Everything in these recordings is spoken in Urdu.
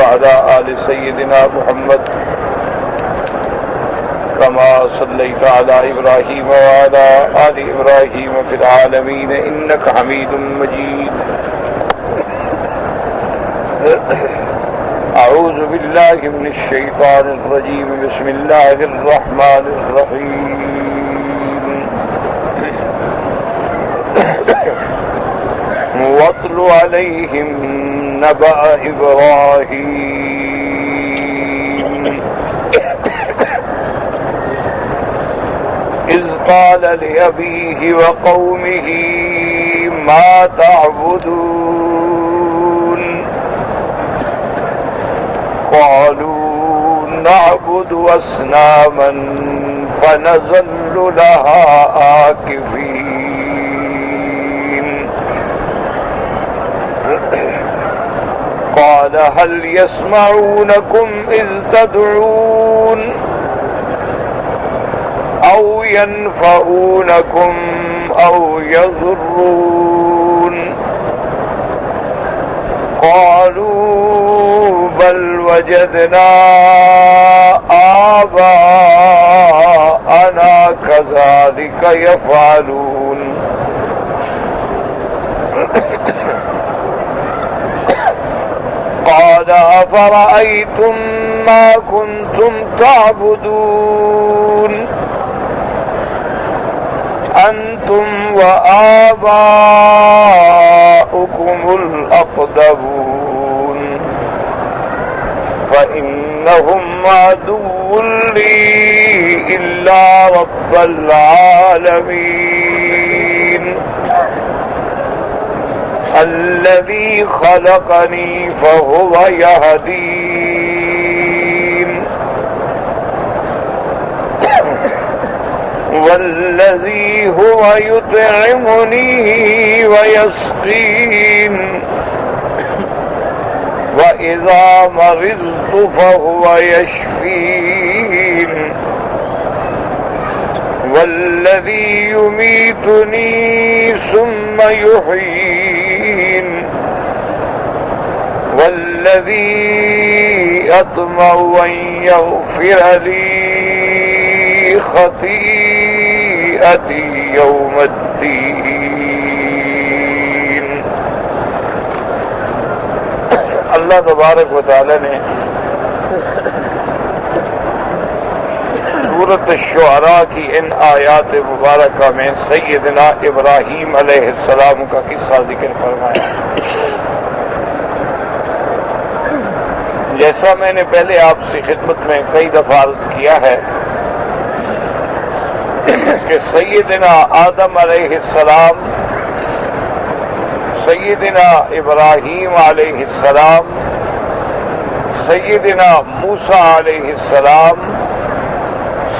وعلى آل سيدنا محمد كما صليت على إبراهيم وعلى آل إبراهيم في العالمين إنك حميد مجيد. أعوذ بالله من الشيطان الرجيم. بسم الله الرحمن الرحيم. واتل عليهم نبأ إبراهيم إذ قال لأبيه وقومه ما تعبدون قالوا نعبد أصناما فنظل لها عاكفين قال هل يسمعونكم إذ تدعون أو ينفعونكم أو يضرون قالوا بل وجدنا آباءنا كذلك يفعلون قال أفرأيتم ما كنتم تعبدون أنتم وآباؤكم الأقدمون فإنهم عدو لي إلا رب العالمين الذي خلقني فهو يهدين والذي هو يطعمني ويسقين وإذا مرضت فهو يشفين والذي يميتني ثم يحيين والذي أطمع أن يغفر لي خطيئتي يوم الدين. اللہ تبارک و تعالی نے سورۃ الشعراء کی ان آیات مبارکہ میں سیدنا ابراہیم علیہ السلام کا قصہ ذکر فرمایا. جیسا میں نے پہلے آپ سے خدمت میں کئی دفعہ عرض کیا ہے کہ سیدنا آدم علیہ السلام، سیدنا ابراہیم علیہ السلام، سیدنا موسیٰ علیہ السلام،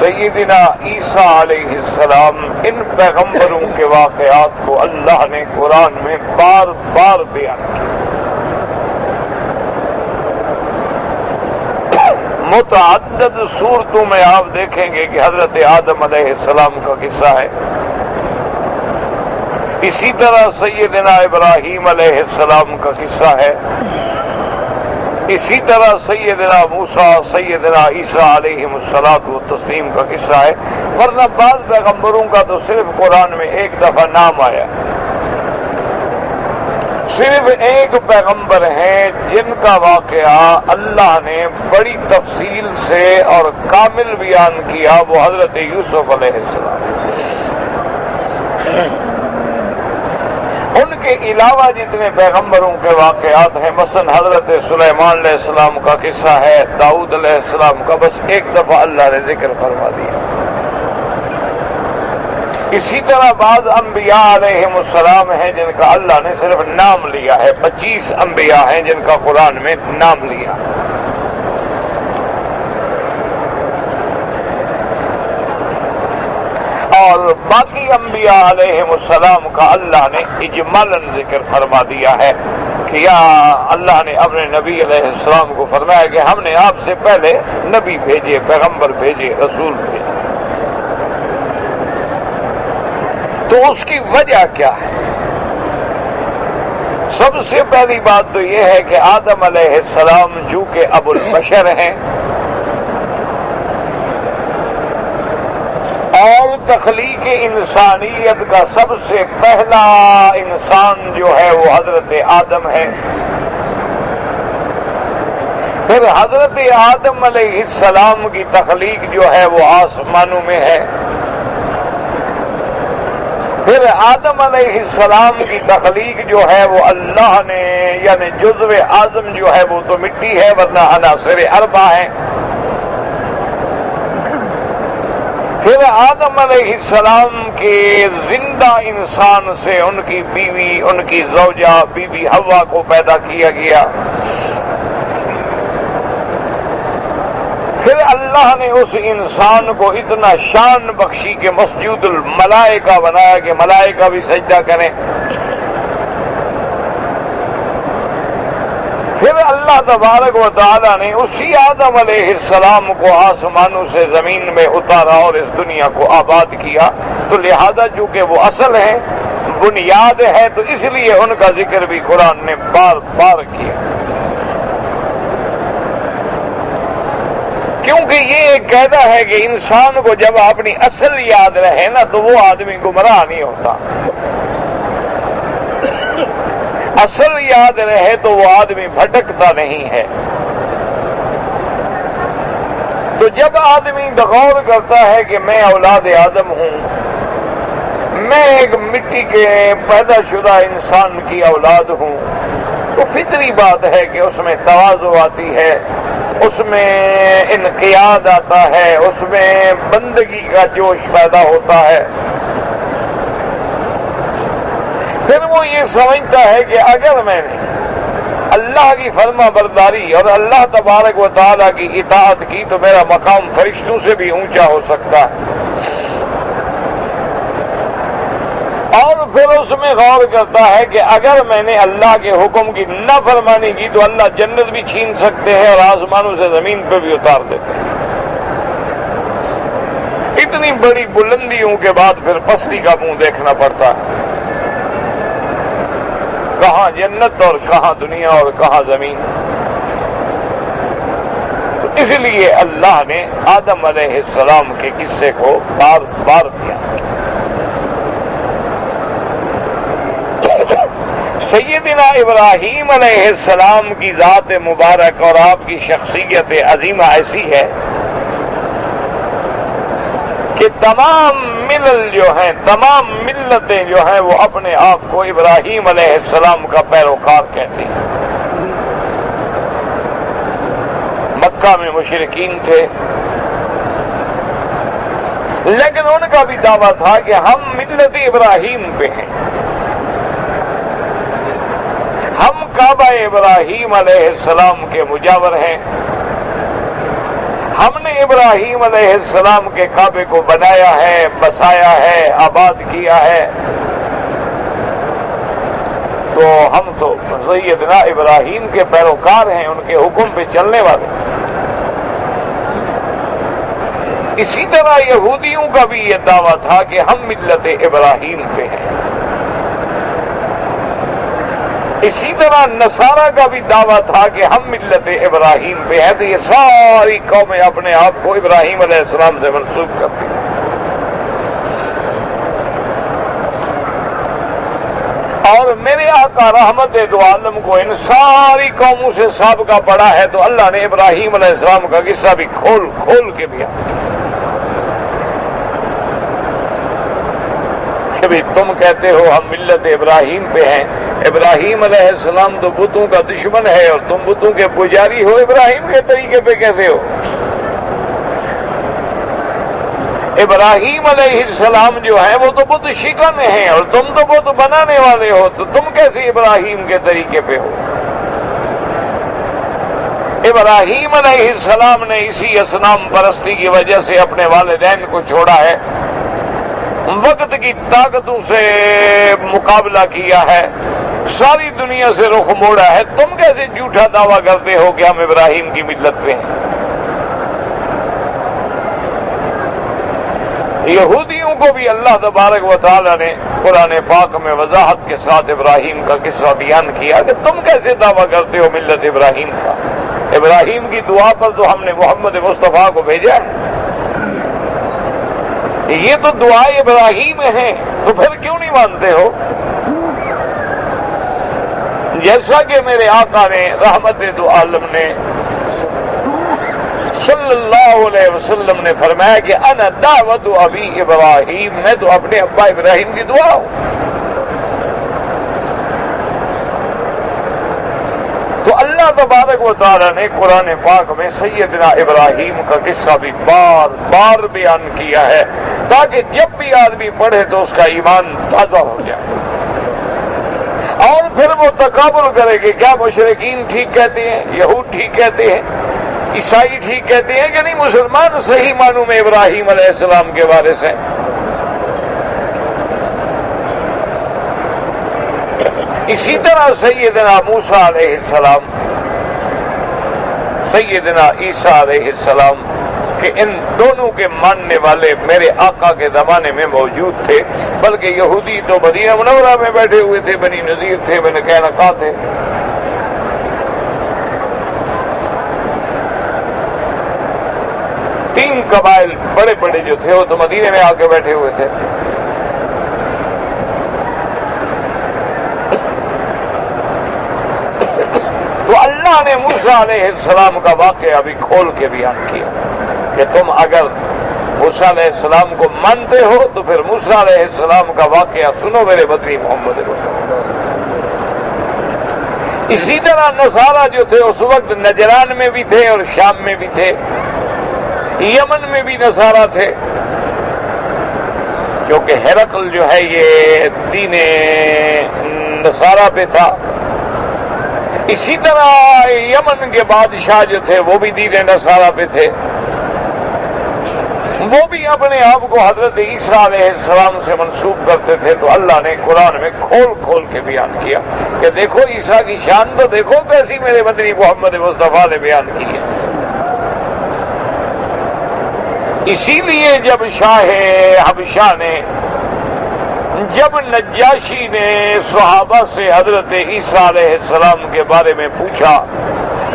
سیدنا عیسیٰ علیہ السلام، ان پیغمبروں کے واقعات کو اللہ نے قرآن میں بار بار بیان کیا. متعدد صورتوں میں آپ دیکھیں گے کہ حضرت آدم علیہ السلام کا قصہ ہے. اسی طرح سیدنا ابراہیم علیہ السلام کا قصہ ہے. اسی طرح سیدنا موسیٰ، سیدنا عیسیٰ علیہ الصلاۃ والتسلیم کا قصہ ہے. ورنہ بعض پیغمبروں کا تو صرف قرآن میں ایک دفعہ نام آیا. صرف ایک پیغمبر ہیں جن کا واقعہ اللہ نے بڑی تفصیل سے اور کامل بیان کیا، وہ حضرت یوسف علیہ السلام. ان کے علاوہ جتنے پیغمبروں کے واقعات ہیں، مثلا حضرت سلیمان علیہ السلام کا قصہ ہے، داؤد علیہ السلام کا بس ایک دفعہ اللہ نے ذکر فرما دیا. اسی طرح بعض انبیاء علیہم السلام ہیں جن کا اللہ نے صرف نام لیا ہے. 25 انبیاء ہیں جن کا قرآن میں نام لیا. اور باقی انبیاء علیہم السلام کا اللہ نے اجمالاً ذکر فرما دیا ہے کہ یا اللہ نے اپنے نبی علیہ السلام کو فرمایا کہ ہم نے آپ سے پہلے نبی بھیجے، پیغمبر بھیجے، رسول بھیجے. تو اس کی وجہ کیا ہے؟ سب سے پہلی بات تو یہ ہے کہ آدم علیہ السلام چونکہ ابو البشر ہیں اور تخلیق انسانیت کا سب سے پہلا انسان جو ہے وہ حضرت آدم ہے، پھر حضرت آدم علیہ السلام کی تخلیق جو ہے وہ آسمانوں میں ہے، پھر آدم علیہ السلام کی تخلیق جو ہے وہ اللہ نے یعنی جزو اعظم جو ہے وہ تو مٹی ہے ورنہ عناصر اربع ہیں، پھر آدم علیہ السلام کے زندہ انسان سے ان کی بیوی ان کی زوجہ بی بی حوا کو پیدا کیا گیا، پھر اللہ نے اس انسان کو اتنا شان بخشی کہ مسجود الملائکہ بنایا کہ ملائکہ بھی سجدہ کریں، پھر اللہ تبارک و تعالی نے اسی آدم علیہ السلام کو آسمانوں سے زمین میں اتارا اور اس دنیا کو آباد کیا، تو لہذا چونکہ وہ اصل ہے بنیاد ہے تو اس لیے ان کا ذکر بھی قرآن نے بار بار کیا، کیونکہ یہ ایک قاعدہ ہے کہ انسان کو جب اپنی اصل یاد رہے نا تو وہ آدمی گمراہ نہیں ہوتا، اصل یاد رہے تو وہ آدمی بھٹکتا نہیں ہے۔ تو جب آدمی غور کرتا ہے کہ میں اولاد آدم ہوں، میں ایک مٹی کے پیدا شدہ انسان کی اولاد ہوں، تو فطری بات ہے کہ اس میں تواضع آتی ہے، اس میں انقیاد آتا ہے، اس میں بندگی کا جوش پیدا ہوتا ہے، پھر وہ یہ سمجھتا ہے کہ اگر میں نے اللہ کی فرما برداری اور اللہ تبارک و تعالیٰ کی اطاعت کی تو میرا مقام فرشتوں سے بھی اونچا ہو سکتا ہے، اور پھر اس میں غور کرتا ہے کہ اگر میں نے اللہ کے حکم کی نافرمانی کی تو اللہ جنت بھی چھین سکتے ہیں اور آسمانوں سے زمین پہ بھی اتار دیتے ہیں۔ اتنی بڑی بلندیوں کے بعد پھر پستی کا منہ دیکھنا پڑتا ہے، کہاں جنت اور کہاں دنیا اور کہاں زمین۔ تو اس لیے اللہ نے آدم علیہ السلام کے قصے کو بار بار کیا۔ سیدنا ابراہیم علیہ السلام کی ذات مبارک اور آپ کی شخصیت عظیمہ ایسی ہے کہ تمام ملل جو ہیں، تمام ملتیں جو ہیں وہ اپنے آپ کو ابراہیم علیہ السلام کا پیروکار کہتی ہیں۔ مکہ میں مشرکین تھے، لیکن ان کا بھی دعویٰ تھا کہ ہم ملت ابراہیم پہ ہیں، ہم کعبہ ابراہیم علیہ السلام کے مجاور ہیں، ہم نے ابراہیم علیہ السلام کے کعبے کو بنایا ہے، بسایا ہے، آباد کیا ہے، تو ہم تو سیدنا ابراہیم کے پیروکار ہیں، ان کے حکم پہ چلنے والے۔ اسی طرح یہودیوں کا بھی یہ دعویٰ تھا کہ ہم ملت ابراہیم پہ ہیں، اسی طرح نصارہ کا بھی دعویٰ تھا کہ ہم ملت ابراہیم پہ ہیں، تو یہ ساری قومیں اپنے آپ کو ابراہیم علیہ السلام سے منسوب کرتی ہیں۔ اور میرے آقا رحمت دو عالم کو ان ساری قوموں سے سابقہ پڑا ہے، تو اللہ نے ابراہیم علیہ السلام کا قصہ بھی کھول کھول کے دیا کہ بھی تم کہتے ہو ہم ملت ابراہیم پہ ہیں، ابراہیم علیہ السلام تو بتوں کا دشمن ہے اور تم بتوں کے پجاری ہو، ابراہیم کے طریقے پہ کیسے ہو؟ ابراہیم علیہ السلام جو ہیں وہ تو بت شکن ہیں اور تم تو بت بنانے والے ہو، تو تم کیسے ابراہیم کے طریقے پہ ہو؟ ابراہیم علیہ السلام نے اسی اصنام پرستی کی وجہ سے اپنے والدین کو چھوڑا ہے، وقت کی طاقتوں سے مقابلہ کیا ہے، ساری دنیا سے رخ موڑا ہے، تم کیسے جھوٹا دعویٰ کرتے ہو کہ ہم ابراہیم کی ملت پہ ہیں؟ یہودیوں کو بھی اللہ تبارک و تعالی نے قرآن پاک میں وضاحت کے ساتھ ابراہیم کا قصہ بیان کیا کہ تم کیسے دعویٰ کرتے ہو ملت ابراہیم کا؟ ابراہیم کی دعا پر تو ہم نے محمد مصطفیٰ کو بھیجا ہے، یہ تو دعائیں ابراہیم ہیں، تو پھر کیوں نہیں مانتے ہو؟ جیسا کہ میرے آقا نے رحمت دو عالم نے صلی اللہ علیہ وسلم نے فرمایا کہ انا دعوت ابی ابراہیم، میں تو اپنے ابا ابراہیم کی دعا ہوں۔ تو اللہ تبارک و تعالی نے قرآن پاک میں سیدنا ابراہیم کا قصہ بھی بار بار بیان کیا ہے تاکہ جب بھی آدمی پڑھے تو اس کا ایمان تازہ ہو جائے، اور پھر وہ تقابل کرے کہ کیا مشرکین ٹھیک کہتے ہیں، یہود ٹھیک کہتے ہیں، عیسائی ٹھیک کہتے ہیں کہ نہیں، مسلمان صحیح معنوں میں ابراہیم علیہ السلام کے وارث ہیں۔ اسی طرح سیدنا موسیٰ علیہ السلام، سیدنا عیسیٰ علیہ السلام کہ ان دونوں کے ماننے والے میرے آقا کے زمانے میں موجود تھے، بلکہ یہودی تو مدینہ منورہ میں بیٹھے ہوئے تھے، بنی نذیر تھے، بن قینقاع تھے۔ تین قبائل بڑے بڑے جو تھے وہ تو مدینے میں آ کے بیٹھے ہوئے تھے۔ تو اللہ نے موسیٰ علیہ السلام کا واقعہ ابھی کھول کے بیان کیا کہ تم اگر موسیٰ علیہ السلام کو مانتے ہو تو پھر موسیٰ علیہ السلام کا واقعہ سنو میرے بدری محمد مصطفیٰ۔ اسی طرح نصارہ جو تھے اس وقت نجران میں بھی تھے اور شام میں بھی تھے، یمن میں بھی نصارہ تھے، کیونکہ ہرقل جو ہے یہ دین نصارہ پہ تھا۔ اسی طرح یمن کے بادشاہ جو تھے وہ بھی دین نصارہ پہ تھے، وہ بھی اپنے آپ کو حضرت عیسیٰ علیہ السلام سے منسوب کرتے تھے۔ تو اللہ نے قرآن میں کھول کھول کے بیان کیا کہ دیکھو عیسیٰ کی شان تو دیکھو کیسی میرے مدنی محمد مصطفیٰ نے بیان کی ہے۔ اسی لیے جب شاہ حبشہ نے، جب نجاشی نے صحابہ سے حضرت عیسیٰ علیہ السلام کے بارے میں پوچھا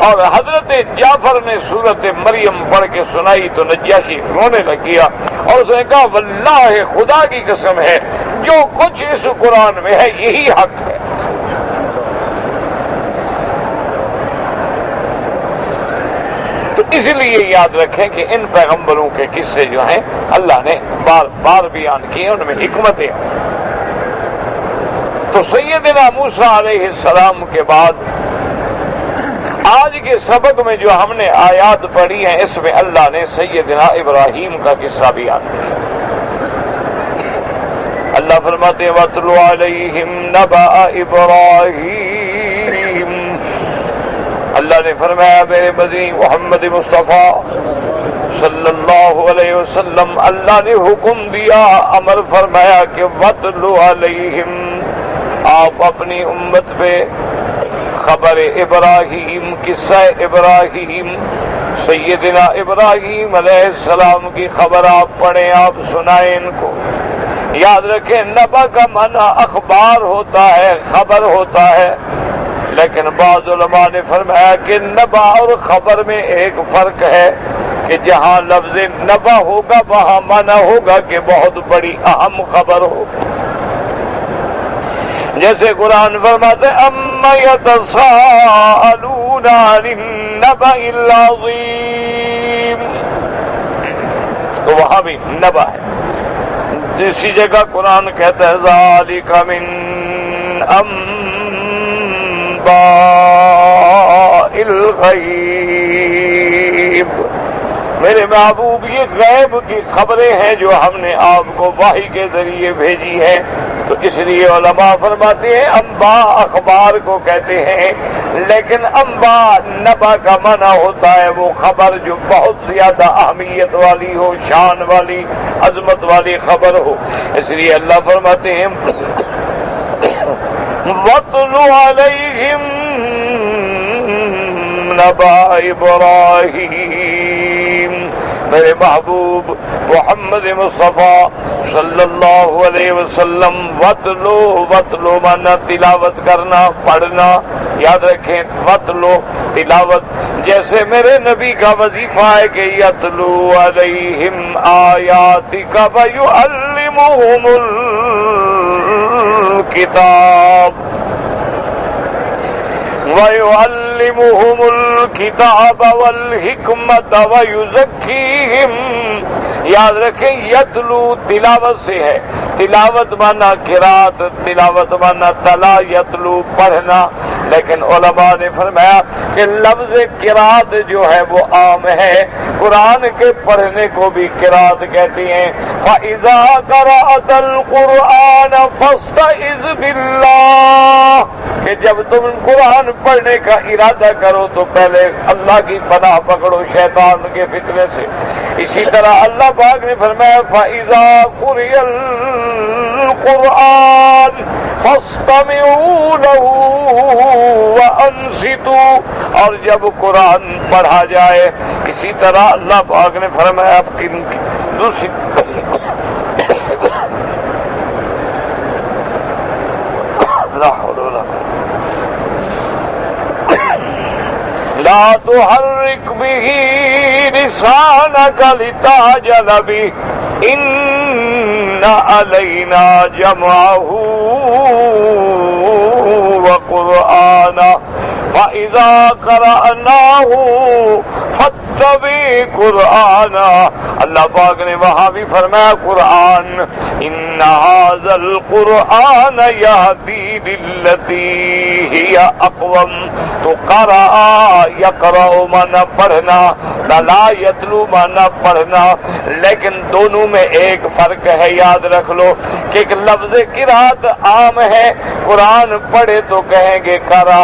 اور حضرت جعفر نے سورت مریم پڑھ کے سنائی تو نجاشی رونے لگ گیا اور اس نے کہا واللہ خدا کی قسم ہے جو کچھ اس قرآن میں ہے یہی حق ہے۔ تو اس لیے یاد رکھیں کہ ان پیغمبروں کے قصے جو ہیں اللہ نے بار بار بیان کیے، ان میں حکمتیں۔ تو سیدنا موسیٰ علیہ السلام کے بعد آج کے سبق میں جو ہم نے آیات پڑھی ہیں اس میں اللہ نے سیدنا ابراہیم کا قصہ بیان کیا۔ اللہ فرماتے ہیں وَاتْلُ عَلَيْهِمْ نَبَأَ إِبْرَاهِيمَ، اللہ نے فرمایا میرے مدنی محمد مصطفیٰ صلی اللہ علیہ وسلم، اللہ نے حکم دیا، امر فرمایا کہ وَاتْلُ عَلَيْهِمْ، آپ اپنی امت پہ خبر ابراہیم، قصہ ابراہیم، سیدنا ابراہیم علیہ السلام کی خبر آپ پڑھیں، آپ سنائیں ان کو۔ یاد رکھیں نبا کا معنی اخبار ہوتا ہے، خبر ہوتا ہے، لیکن بعض علماء نے فرمایا کہ نبا اور خبر میں ایک فرق ہے کہ جہاں لفظ نبا ہوگا وہاں معنی ہوگا کہ بہت بڑی اہم خبر ہو، جیسے قرآن فرماتے اما یتساءلون عن النبأ العظیم، تو وہاں بھی نبا ہے۔ اسی جگہ قرآن کہتا ہے ذالک من انباء الغیب، میرے محبوب یہ غیب کی خبریں ہیں جو ہم نے آپ کو وحی کے ذریعے بھیجی ہیں۔ تو اس لیے علماء فرماتے ہیں انباء اخبار کو کہتے ہیں، لیکن انباء نبا کا معنی ہوتا ہے وہ خبر جو بہت زیادہ اہمیت والی ہو، شان والی، عظمت والی خبر ہو۔ اس لیے اللہ فرماتے ہیں وَاتْلُ عَلَيْهِمْ نَبَأَ إِبْرَاهِيمَ، میرے محبوب محمد مصطفیٰ صلی اللہ علیہ وسلم وتلو مانا تلاوت کرنا، پڑھنا، یاد رکھیں وتلو تلاوت، جیسے میرے نبی کا وظیفہ ہے کہ یتلو علیہم آیاتک ویعلمہم الکتاب وَيُعَلِّمُهُمُ الْكِتَابَ وَالْحِكْمَةَ وَيُزَكِّيهِمْ۔ یاد رکھیں یتلو تلاوت سے ہے، تلاوت مانا قرات، تلاوت مانا تلا یتلو پڑھنا، لیکن علماء نے فرمایا کہ لفظ قرات جو ہے وہ عام ہے، قرآن کے پڑھنے کو بھی قرات کہتی ہیں۔ فَإِذَا قَرَأْتَ الْقُرْآنَ فَاسْتَعِذْ بِاللَّهِ، کہ جب تم قرآن پڑھنے کا ارادہ کرو تو پہلے اللہ کی پناہ پکڑو شیطان کے فتنے سے۔ اسی طرح اللہ پاک نے فرمایا فَإِذَا قُرِئَ الْقُرْآنُ فَاسْتَمِعُوا لَهُ وَأَنصِتُوا، اور جب قرآن پڑھا جائے، اسی طرح اللہ پاک نے فرمایا دوسری لا تحرك به لسانك لتعجل به إن علينا جمعه وقرآنه فإذا قرأناه فاتبع قرآنه۔ اللہ پاک نے وہاں بھی فرمایا قرآن ان هذا القرآن يهدي للتي هي اقوم، تو قرأ یقرأ مانا پڑھنا، لا یتلو مانا پڑھنا، لیکن دونوں میں ایک فرق ہے، یاد رکھ لو کہ ایک لفظ قرات عام ہے، قرآن پڑھے تو کہیں گے قرأ،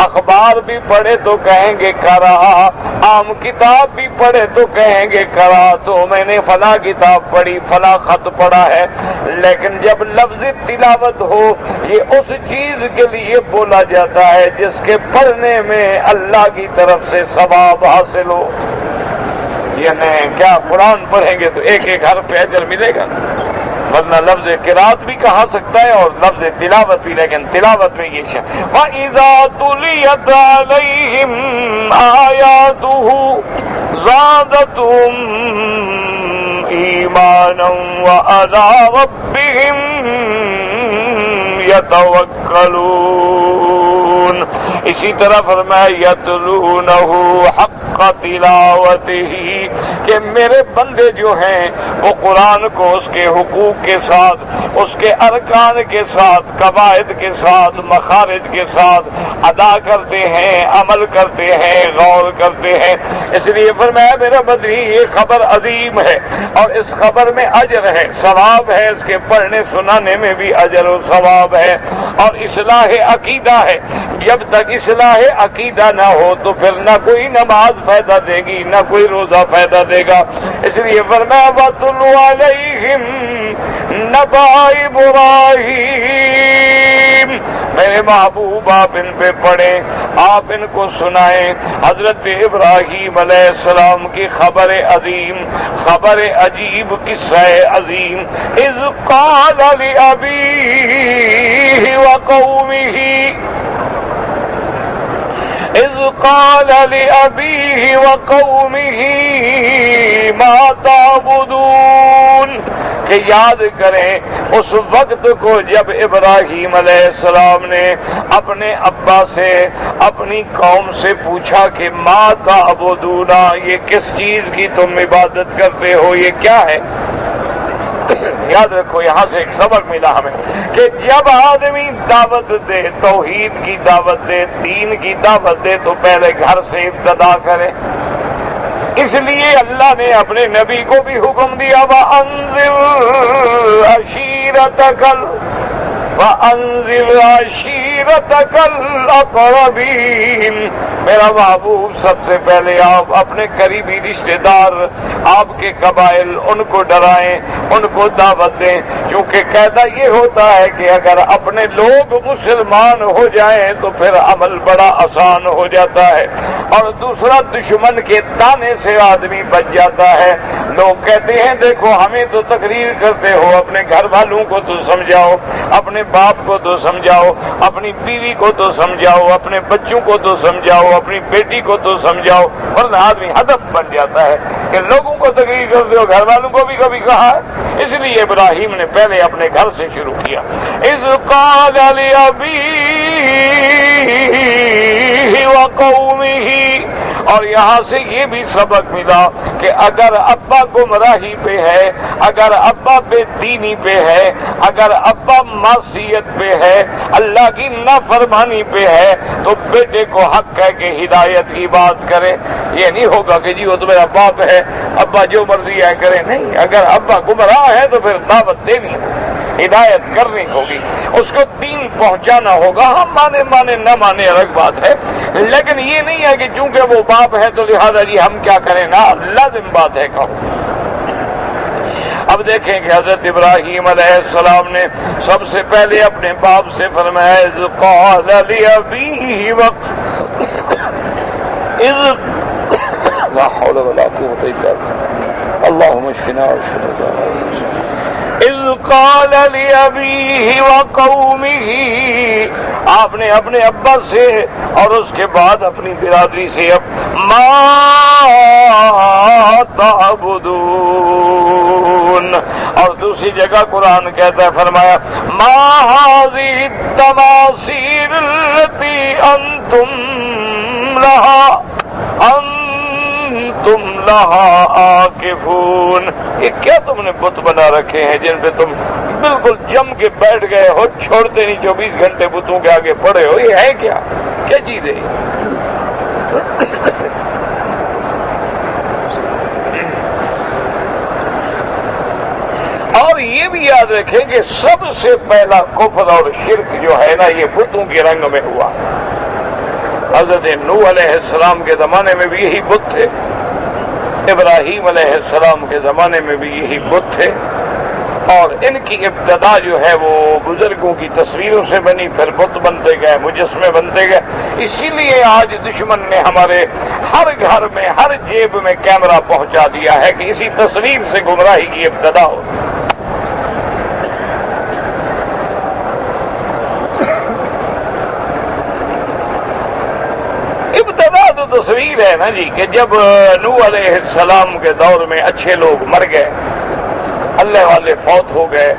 اخبار بھی پڑھے تو کہیں گے قرأ، عام کتاب بھی پڑھے تو کہیں گے قرأ، تو میں نے فلاں کتاب پڑھی، فلاں خط پڑھا ہے۔ لیکن جب لفظ تلاوت ہو، یہ اس چیز کے لیے بولا جاتا ہے جس کے پڑھنے میں اللہ کی طرف سے ثواب حاصل ہو۔ یعنی کیا قرآن پڑھیں گے تو ایک ایک حرف پہ اجر ملے گا، ورنہ لفظ قرات بھی کہا سکتا ہے اور لفظ تلاوت بھی، لیکن تلاوت میں یہ شان وَإِذَا تُلِيَتْ عَلَيْهِمْ آيَاتُهُ زَادَتْهُمْ إِيمَانًا وَعَلَى رَبِّهِمْ يَتَوَكَّلُونَ۔ اسی طرح فرمایا یتلونہ حق تلاوتہ، کہ میرے بندے جو ہیں وہ قرآن کو اس کے حقوق کے ساتھ، اس کے ارکان کے ساتھ، قواعد کے ساتھ، مخارج کے ساتھ ادا کرتے ہیں، عمل کرتے ہیں، غور کرتے ہیں۔ اس لیے فرمایا میرا بدری یہ خبر عظیم ہے اور اس خبر میں اجر ہے، ثواب ہے، اس کے پڑھنے سنانے میں بھی اجر و ثواب ہے، اور اصلاح عقیدہ ہے۔ جب تک اصلاح عقیدہ نہ ہو تو پھر نہ کوئی نماز فائدہ دے گی، نہ کوئی روزہ فائدہ دے گا۔ اس لیے فرمایا وَاتْلُ عَلَيْهِمْ نَبَأَ إِبْرَاہِيمَ، میرے محبوب آپ ان پہ پڑھیں، آپ ان کو سنائیں حضرت ابراہیم علیہ السلام کی خبر عظیم، خبر عجیب، قصہ عظیم۔ اذ قال لأبیہ وقومہ، اذ قال لأبیہ وقومہ ما تعبدون، کہ یاد کریں اس وقت کو جب ابراہیم علیہ السلام نے اپنے ابا سے، اپنی قوم سے پوچھا کہ ما تعبدون، یہ کس چیز کی تم عبادت کرتے ہو، یہ کیا ہے؟ یاد رکھو یہاں سے ایک سبق ملا ہمیں کہ جب آدمی دعوت دے، توحید کی دعوت دے، دین کی دعوت دے، تو پہلے گھر سے ابتدا کرے۔ اس لیے اللہ نے اپنے نبی کو بھی حکم دیا وَأَنذِرْ عَشِيرَتَكَ عشیرتک الاقربین، میرا محبوب سب سے پہلے آپ اپنے قریبی رشتہ دار، آپ کے قبائل، ان کو ڈرائیں، ان کو دعوت دیں، کیونکہ قاعدہ یہ ہوتا ہے کہ اگر اپنے لوگ مسلمان ہو جائیں تو پھر عمل بڑا آسان ہو جاتا ہے، اور دوسرا دشمن کے طعنے سے آدمی بچ جاتا ہے۔ لوگ کہتے ہیں دیکھو ہمیں تو تقریر کرتے ہو، اپنے گھر والوں کو تو سمجھاؤ، اپنے باپ کو تو سمجھاؤ، اپنی بیوی کو تو سمجھاؤ، اپنے بچوں کو تو سمجھاؤ، اپنی بیٹی کو تو سمجھاؤ، ورنہ آدمی ہدف بن جاتا ہے کہ لوگوں کو تقریر کرتے ہو، گھر والوں کو بھی کبھی کہا ہے؟ اس لیے ابراہیم نے پہلے اپنے گھر سے شروع کیا۔ اذ قال لأبیہ وقومہ، اور یہاں سے یہ بھی سبق ملا کہ اگر ابا گمراہی پہ ہے، اگر ابا بے دینی پہ ہے، اگر ابا معصیت پہ ہے، اللہ کی نافرمانی پہ ہے، تو بیٹے کو حق ہے کہ ہدایت کی بات کرے۔ یہ نہیں ہوگا کہ جی وہ تو میرا باپ ہے، ابا جو مرضی ہے کرے، نہیں، اگر ابا گمراہ ہے تو پھر دعوت دینی، ہدایت کرنی ہوگی، اس کو دین پہنچانا ہوگا۔ ہم مانے نہ مانے الگ بات ہے، لیکن یہ نہیں ہے کہ چونکہ وہ باپ ہے تو لہذا جی ہم کیا کریں، نا لازم بات ہے کہو۔ اب دیکھیں کہ حضرت ابراہیم علیہ السلام نے سب سے پہلے اپنے باپ سے فرمایا اذ قال لأبیہ لا حول ولا قوة الا باللہ اللہم اشفنا اذ قال لأبیہ وقومہ، آپ نے اپنے ابا سے اور اس کے بعد اپنی برادری سے ما تعبدون، اور دوسری جگہ قرآن کہتا ہے فرمایا ما هذه التماثيل التي انتم لها عاکفون، یہ کیا تم نے بت بنا رکھے ہیں جن پہ تم بالکل جم کے بیٹھ گئے ہو، چھوڑتے نہیں، 24 گھنٹے بتوں کے آگے پڑے ہو، یہ ہے کیا چیز ہے؟ اور یہ بھی یاد رکھیں کہ سب سے پہلا کفر اور شرک جو ہے نا یہ بتوں کے رنگ میں ہوا۔ حضرت نوح علیہ السلام کے زمانے میں بھی یہی بت تھے، ابراہیم علیہ السلام کے زمانے میں بھی یہی بت تھے، اور ان کی ابتدا جو ہے وہ بزرگوں کی تصویروں سے بنی، پھر بت بنتے گئے، مجسمے بنتے گئے۔ اسی لیے آج دشمن نے ہمارے ہر گھر میں، ہر جیب میں کیمرہ پہنچا دیا ہے کہ اسی تصویر سے گمراہی کی ابتدا ہو۔ تو تصویر ہے نا جی کہ جب نوح علیہ السلام کے دور میں اچھے لوگ مر گئے، اللہ والے فوت ہو گئے،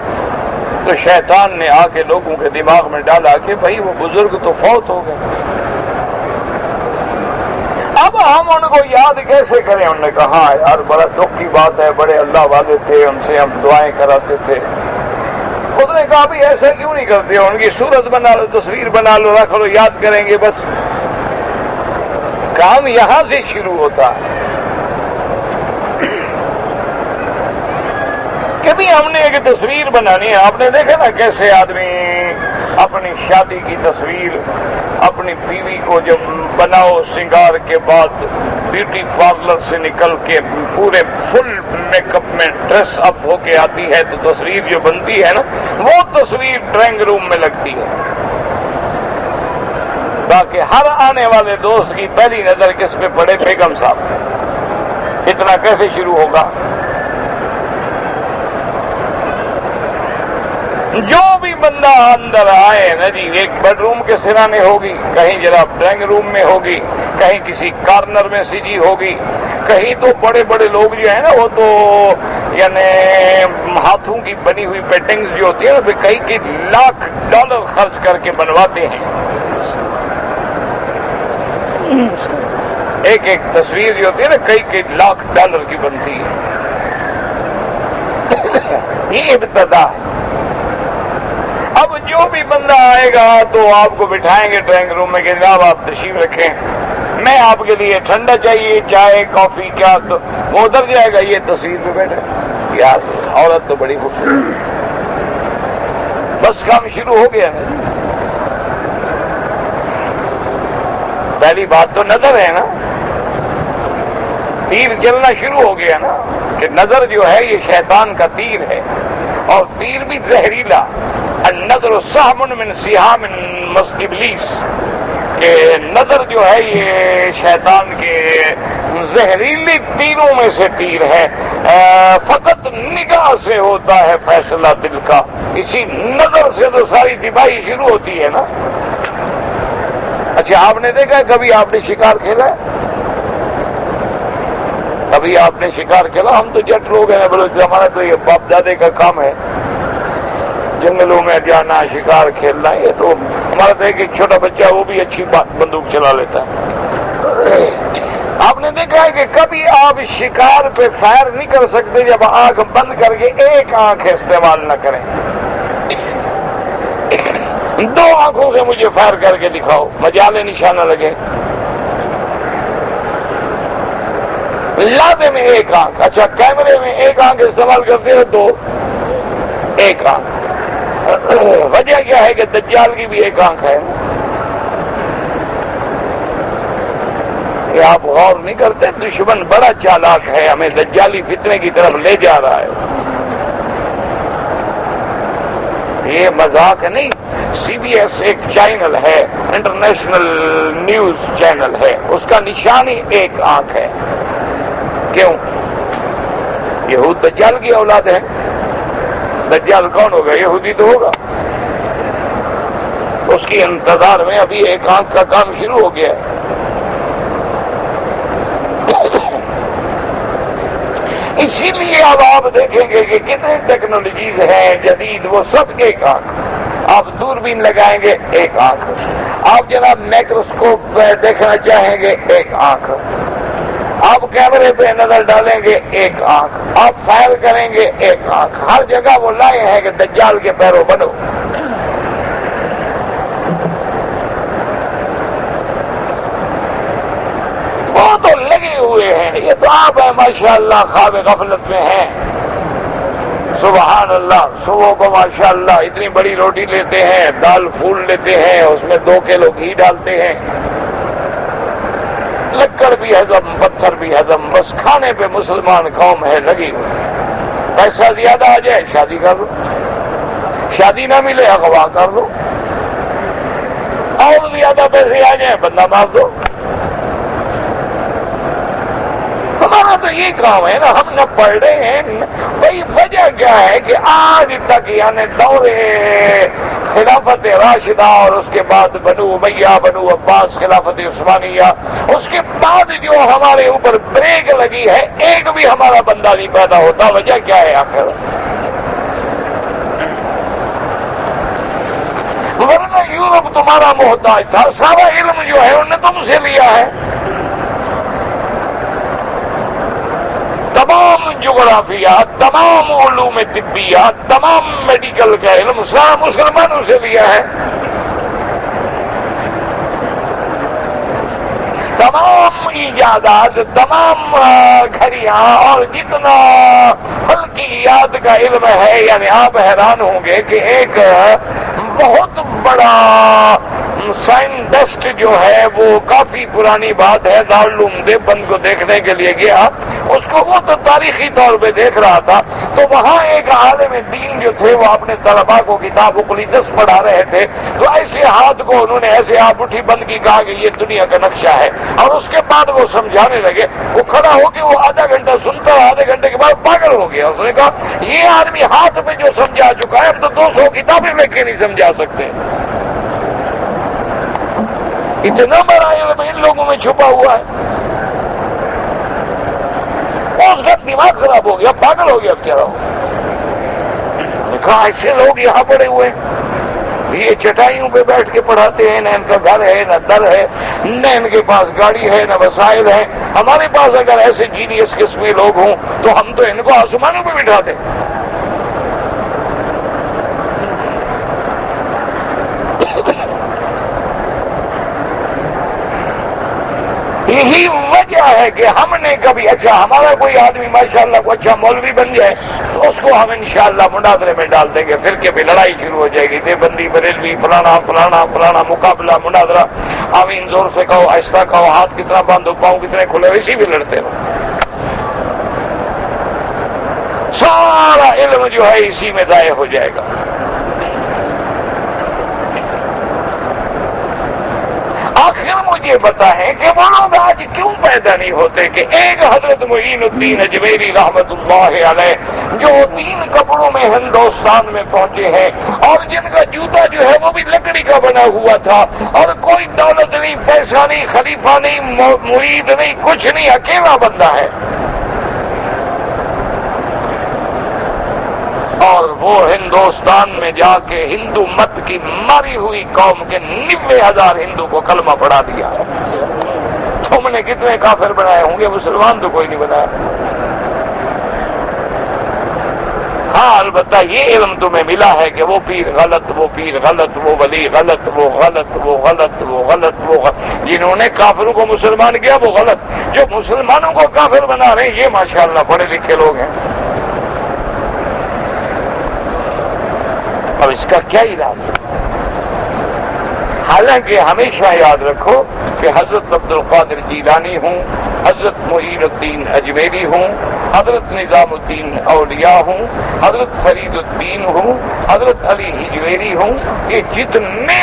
تو شیطان نے آ کے لوگوں کے دماغ میں ڈالا کہ بھائی وہ بزرگ تو فوت ہو گئے، اب ہم ان کو یاد کیسے کریں؟ انہوں نے کہا یار بڑا دکھ کی بات ہے، بڑے اللہ والے تھے، ان سے ہم دعائیں کراتے تھے۔ اس نے کہا بھی ایسا کیوں نہیں کرتے، ان کی صورت بنا لو، تصویر بنا لو، رکھ لو، یاد کریں گے بس۔ کام یہاں سے شروع ہوتا ہے کہ بھی ہم نے ایک تصویر بنانی ہے۔ آپ نے دیکھا نا کیسے آدمی اپنی شادی کی تصویر اپنی بیوی کو جب بناؤ سنگار کے بعد بیوٹی پارلر سے نکل کے پورے فل میک اپ میں ڈریس اپ ہو کے آتی ہے، تو تصویر جو بنتی ہے نا وہ تصویر ڈرائنگ روم میں لگتی ہے، تاکہ ہر آنے والے دوست کی پہلی نظر کس پہ پڑے؟ بیگم صاحب۔ اتنا کیسے شروع ہوگا؟ جو بھی بندہ اندر آئے نا جی، ایک بیڈ روم کے سرانے ہوگی، کہیں جناب ڈرائنگ روم میں ہوگی، کہیں کسی کارنر میں سجی ہوگی، کہیں تو بڑے بڑے لوگ جو ہیں نا وہ تو یعنی ہاتھوں کی بنی ہوئی پینٹنگز جو ہوتی ہے نا کئی $1,00,000 خرچ کر کے بنواتے ہیں۔ ایک ایک تصویر جو ہوتی ہے نا کئی $1,00,000 کی بنتی ہے۔ یہ ابتدا ہے۔ اب جو بھی بندہ آئے گا تو آپ کو بٹھائیں گے ڈرائنگ روم میں کہ جناب آپ تشریف رکھیں، میں آپ کے لیے ٹھنڈا چاہیے، چائے کافی کیا، تو وہ ادھر جائے گا، یہ تصویر پہ بیٹھا یار عورت تو بڑی خوبصورت، بس کام شروع ہو گیا نا۔ پہلی بات تو نظر ہے نا، تیر چلنا شروع ہو گیا نا، کہ نظر جو ہے یہ شیطان کا تیر ہے، اور تیر بھی زہریلا، النظر سہم من سہام ابلیس، کہ نظر جو ہے یہ شیطان کے زہریلی تیروں میں سے تیر ہے، فقط نگاہ سے ہوتا ہے فیصلہ دل کا، اسی نظر سے تو ساری تباہی شروع ہوتی ہے نا۔ اچھا آپ نے دیکھا کبھی آپ نے شکار کھیلا ہے؟ کبھی آپ نے شکار کھیلا؟ ہم تو جٹ لوگ ہیں بلوچ، ہمارا تو یہ باپ دادے کا کام ہے جنگلوں میں جانا، شکار کھیلنا، یہ تو ہمارا تو ایک چھوٹا بچہ وہ بھی اچھی بندوق چلا لیتا ہے۔ آپ نے دیکھا ہے کہ کبھی آپ شکار پہ فائر نہیں کر سکتے جب آنکھ بند کر کے ایک آنکھ استعمال نہ کریں۔ دو آنکھوں سے مجھے فائر کر کے دکھاؤ، مجالے نشانہ لگے۔ لادے میں ایک آنکھ، اچھا کیمرے میں ایک آنکھ استعمال کرتے ہو، دو ایک آنکھ۔ وجہ کیا ہے کہ دجال کی بھی ایک آنکھ ہے۔ یہ آپ غور نہیں کرتے، دشمن بڑا چالاک ہے، ہمیں دجالی فتنے کی طرف لے جا رہا ہے۔ یہ مذاق نہیں، سی بی ایس ایک چینل ہے، انٹرنیشنل نیوز چینل ہے، اس کا نشان ہی ایک آنکھ ہے۔ کیوں؟ یہود دجال کی اولاد ہے۔ دجال کون ہوگا؟ یہودی تو ہوگا۔ اس کی انتظار میں ابھی ایک آنکھ کا کام شروع ہو گیا ہے۔ اسی لیے اب آپ دیکھیں گے کہ کتنے ٹیکنالوجیز ہیں جدید، وہ سب ایک آنکھ۔ آپ دوربین لگائیں گے ایک آنکھ، آپ جناب مائکروسکوپ دیکھنا چاہیں گے ایک آنکھ، آپ کیمرے پہ نظر ڈالیں گے ایک آنکھ، آپ فائر کریں گے ایک آنکھ۔ ہر جگہ وہ لائے ہیں کہ دجال کے پیرو بنو۔ وہ تو لگے ہوئے ہیں، یہ تو آپ ہیں ماشاءاللہ خواب غفلت میں ہیں۔ سبحان اللہ، صبح کو ماشاءاللہ اتنی بڑی روٹی لیتے ہیں، دال پھول لیتے ہیں، اس میں 2 کلو گھی ڈالتے ہیں، لکڑ بھی ہضم، پتھر بھی ہضم، بس کھانے پہ مسلمان قوم ہے لگی ہوئی۔ پیسہ زیادہ آ جائے شادی کر لو، شادی نہ ملے اغوا کر لو، اور زیادہ پیسے آ جائیں بندہ مار دو۔ ہمارا تو یہ کام ہے نا، ہم نہ پڑھ رہے ہیں بھائی۔ وجہ کیا ہے کہ آج تک یعنی دور خلافت راشدہ اور اس کے بعد بنو امیہ، بنو عباس، خلافت عثمانیہ، اس کے بعد جو ہمارے اوپر بریک لگی ہے، ایک بھی ہمارا بندہ نہیں پیدا ہوتا۔ وجہ کیا ہے آخر؟ ورنہ یورپ تمہارا محتاج تھا، سارا علم جو ہے انہوں نے تم سے لیا ہے، تمام جغرافیہ، تمام علوم طبیہ، تمام میڈیکل کا علم سارا مسلمانوں سے لیا ہے۔ تمام ایجادات، تمام گھڑیاں اور جتنا فلکیات کا علم ہے، یعنی آپ حیران ہوں گے کہ ایک بہت بڑا سائنٹسٹ جو ہے، وہ کافی پرانی بات ہے، دارالعلوم دیوبند کو دیکھنے کے لیے گیا، اس کو وہ تو تاریخی طور پہ دیکھ رہا تھا، تو وہاں ایک عالم دین جو تھے وہ اپنے طلباء کو کتاب اقلیدس پڑھا رہے تھے، تو ایسے ہاتھ کو انہوں نے ایسے آپ اٹھی بند کی، کہا کہ یہ دنیا کا نقشہ ہے، اور اس کے بعد وہ سمجھانے لگے۔ وہ کھڑا ہو کے وہ آدھا گھنٹہ سنتا، آدھے گھنٹے کے بعد پاگل ہو گیا۔ اس نے کہا یہ آدمی ہاتھ پہ جو سمجھا چکا ہے، ہم تو 200 کتابیں لے کے نہیں سمجھا سکتے۔ اتنا بڑا علم ان لوگوں میں چھپا ہوا ہے، اس کا دماغ خراب ہو گیا، پاگل ہو گیا۔ کیا رہا کہا ایسے لوگ یہاں پڑے ہوئے ہیں، یہ چٹائیوں پہ بیٹھ کے پڑھاتے ہیں، نہ ان کا گھر ہے، نہ در ہے، نہ ان کے پاس گاڑی ہے، نہ وسائل ہے۔ ہمارے پاس اگر ایسے جینیس قسمی لوگ ہوں تو ہم تو ان کو آسمانوں پہ بٹھا دیں۔ یہی وجہ ہے کہ ہم نے کبھی، اچھا ہمارا کوئی آدمی ماشاءاللہ کو اچھا مولوی بن جائے تو اس کو ہم انشاءاللہ مناظرے میں ڈال دیں گے، پھر کے بھی لڑائی شروع ہو جائے گی، دیوبندی بریلوی فلانا فلانا فلانا، مقابلہ مناظرہ۔ آمین زور سے کہو، آہستہ کہو، ہاتھ کتنا باندھو، پاؤں کتنے کھلے، اسی بھی لڑتے رہو. سارا علم جو ہے اسی میں ضائع ہو جائے گا. آخر مجھے بتائیں کہ وہ لوگ آج کیوں پیدا نہیں ہوتے کہ ایک حضرت معین الدین اجمیری رحمت اللہ علیہ جو 3 کپڑوں میں ہندوستان میں پہنچے ہیں اور جن کا جوتا جو ہے وہ بھی لکڑی کا بنا ہوا تھا اور کوئی دولت نہیں، پیسہ نہیں، خلیفہ نہیں، مرید نہیں، کچھ نہیں، اکیلا بندہ ہے. اور وہ ہندوستان میں جا کے ہندو مت کی ماری ہوئی قوم کے 90,000 ہندو کو کلمہ پڑھا دیا. تم نے کتنے کافر بنائے ہوں گے؟ مسلمان تو کوئی نہیں بنایا. ہاں البتہ یہ علم تمہیں ملا ہے کہ وہ پیر غلط، وہ پیر غلط، وہ ولی غلط، وہ غلط، وہ غلط، وہ غلط، وہ غلط. جنہوں نے کافروں کو مسلمان کیا وہ غلط، جو مسلمانوں کو کافر بنا رہے ہیں یہ ماشاءاللہ پڑھے لکھے لوگ ہیں. اور اس کا کیا علاج؟ حالانکہ ہمیشہ یاد رکھو کہ حضرت عبد القادر جیلانی ہوں، حضرت معین الدین اجمیری ہوں، حضرت نظام الدین اولیاء ہوں، حضرت فرید الدین ہوں، حضرت علی ہجویری ہوں، یہ جتنے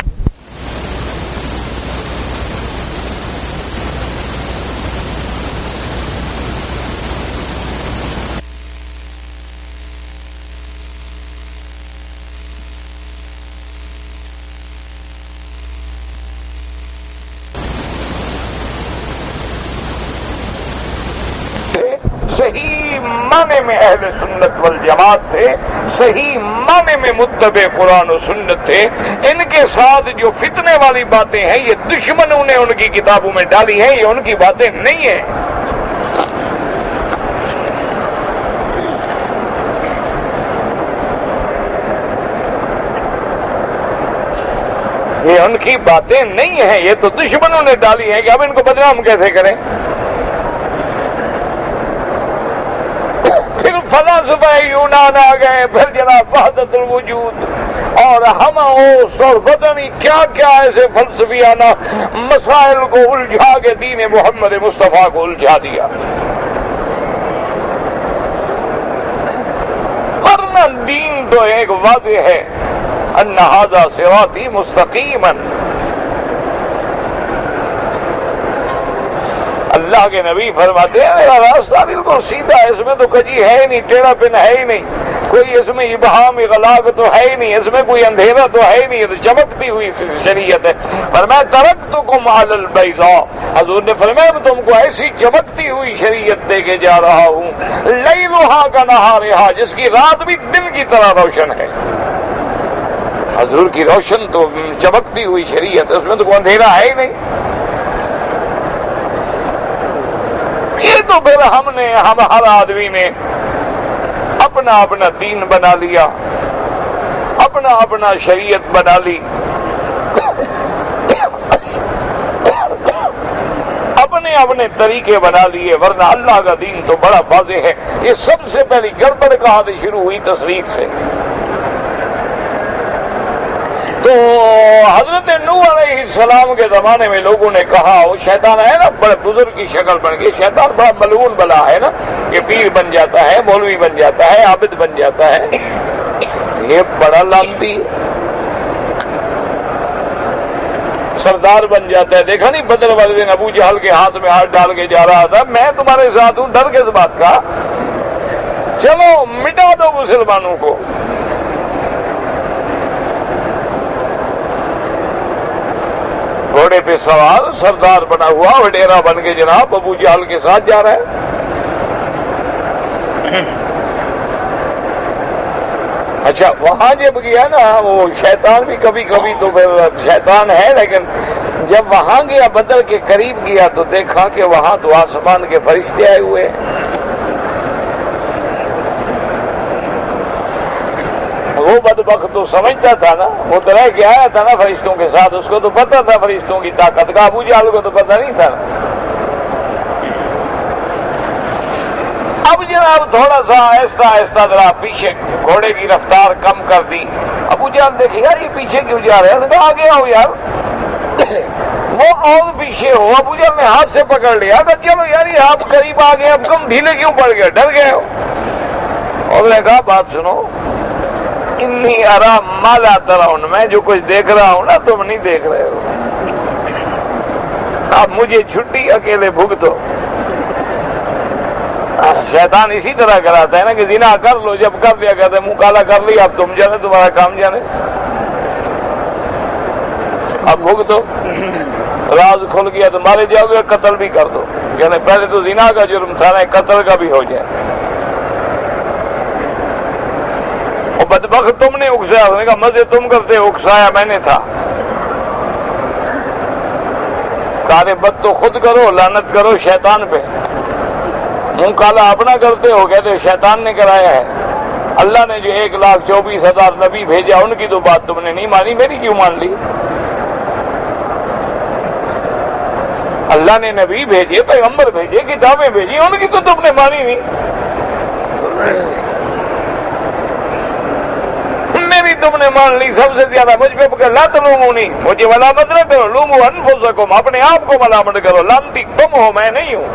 صحیح معنی میں اہل سنت والجماعت تھے، صحیح معنی میں متبع قرآن و سنت تھے. ان کے ساتھ جو فتنے والی باتیں ہیں یہ دشمنوں نے ان کی کتابوں میں ڈالی ہیں، یہ ان کی باتیں نہیں ہیں. یہ ان کی باتیں نہیں ہیں، یہ تو دشمنوں نے ڈالی ہیں کہ اب ان کو بدنام کیسے کریں. پھر فلاسفہ یونان آ گئے، پھر جناب وحدت الوجود اور ہم اور پتہ نہیں کیا کیا ایسے فلسفیانہ مسائل کو الجھا کے دین محمد مصطفیٰ کو الجھا دیا. ورنہ دین تو ایک واضح ہے، ان ھذا صراطی مستقیما. اللہ کے نبی فرماتے ہیں میرا راستہ بالکل سیدھا ہے، اس میں تو کجی ہے ہی نہیں، ٹیڑھا پن ہے ہی نہیں، کوئی اس میں ابہام اغلاق تو ہے ہی نہیں، اس میں کوئی اندھیرا تو ہے ہی نہیں، یہ تو چمکتی ہوئی شریعت ہے. فرمایا ترکتکم علی البیضاء، حضور نے فرمایا تم کو ایسی چمکتی ہوئی شریعت دے کے جا رہا ہوں، لیلھا کنہارھا، جس کی رات بھی دن کی طرح روشن ہے. حضور کی روشن تو چمکتی ہوئی شریعت، اس میں تو کوئی اندھیرا ہے ہی نہیں. یہ تو پھر ہم ہر آدمی نے اپنا اپنا دین بنا لیا، اپنا اپنا شریعت بنا لی، اپنے اپنے طریقے بنا لیے. ورنہ اللہ کا دین تو بڑا واضح ہے. یہ سب سے پہلی گڑبڑ کہاں سے شروع ہوئی؟ تصویر سے. تو حضرت نوح علیہ السلام کے زمانے میں لوگوں نے کہا وہ شیطان ہے نا، بڑے بزرگ کی شکل بن گئی، شیطان بڑا ملعون بلا ہے نا، یہ پیر بن جاتا ہے، مولوی بن جاتا ہے، عابد بن جاتا ہے، یہ بڑا لعنتی سردار بن جاتا ہے. دیکھا نہیں بدر والے دن ابو جہل کے ہاتھ میں ہاتھ ڈال کے جا رہا تھا، میں تمہارے ساتھ ہوں، ڈر کس بات کا، چلو مٹا دو مسلمانوں کو. گھوڑے پہ سوار سردار بنا ہوا وڈیرا بن کے جناب ابو جہل کے ساتھ جا رہا ہے. اچھا وہاں جب گیا نا وہ شیطان بھی کبھی کبھی تو شیطان ہے، لیکن جب وہاں گیا بدر کے قریب گیا تو دیکھا کہ وہاں تو آسمان کے فرشتے آئے ہوئے ہیں. وہ بدبخت تو سمجھتا تھا نا، وہ تو رہ کے آیا تھا نا فرشتوں کے ساتھ، اس کو تو پتا تھا فرشتوں کی طاقت کا، ابو جہل کو تو پتا نہیں تھا. اب جناب تھوڑا سا آہستہ آہستہ ذرا پیچھے گھوڑے کی رفتار کم کر دی. ابو جہل دیکھے یار یہ پیچھے کیوں جا رہے ہیں، آگے آؤ یار. وہ اور پیچھے ہو. ابو جہل نے ہاتھ سے پکڑ لیا کہ چلو یار یہ آپ قریب آ گئے, اب تم ڈھیلے کیوں پڑ گئے, ڈر گئے ہو. اور نے کہا بات سنو, انی ارا ما لا ترون, میں جو کچھ دیکھ رہا ہوں نا تم نہیں دیکھ رہے ہو. اب مجھے چھٹی, اکیلے بھگتو. شیطان اسی طرح کراتا ہے نا کہ زنا کر لو, جب کر لیا کہتے منہ کالا کر لیا, اب تم جانے, تمہارا کام جانے. اب بھگتو, راز کھل گیا تو مارے جاؤ گے, قتل بھی کر دو. کہنے پہلے تو زنا کا جرم تھا نا, قتل کا بھی ہو جائے. اور بدبخت تم نے اکسایا, اس نے کہا مزے تم کرتے, اکسایا میں نے تھا. کارے بد تو خود کرو, لعنت کرو شیطان پہ. منہ کالا اپنا کرتے ہو, کہتے شیطان نے کرایا ہے. اللہ نے جو 1,24,000 نبی بھیجا ان کی تو بات تم نے نہیں مانی, میری کیوں مان لی؟ اللہ نے نبی بھیجے, پیغمبر بھیجے, کتابیں بھیجی, ان کی تو تم نے مانی نہیں. میری تم نے مان لی. سب سے زیادہ مجھ پہ پکڑ, لا تلومونی, مجھے ملامت نہ کرو, لوموا انفسکم, اپنے آپ کو ملامت کرو, لعنتی تم ہو, میں نہیں ہوں.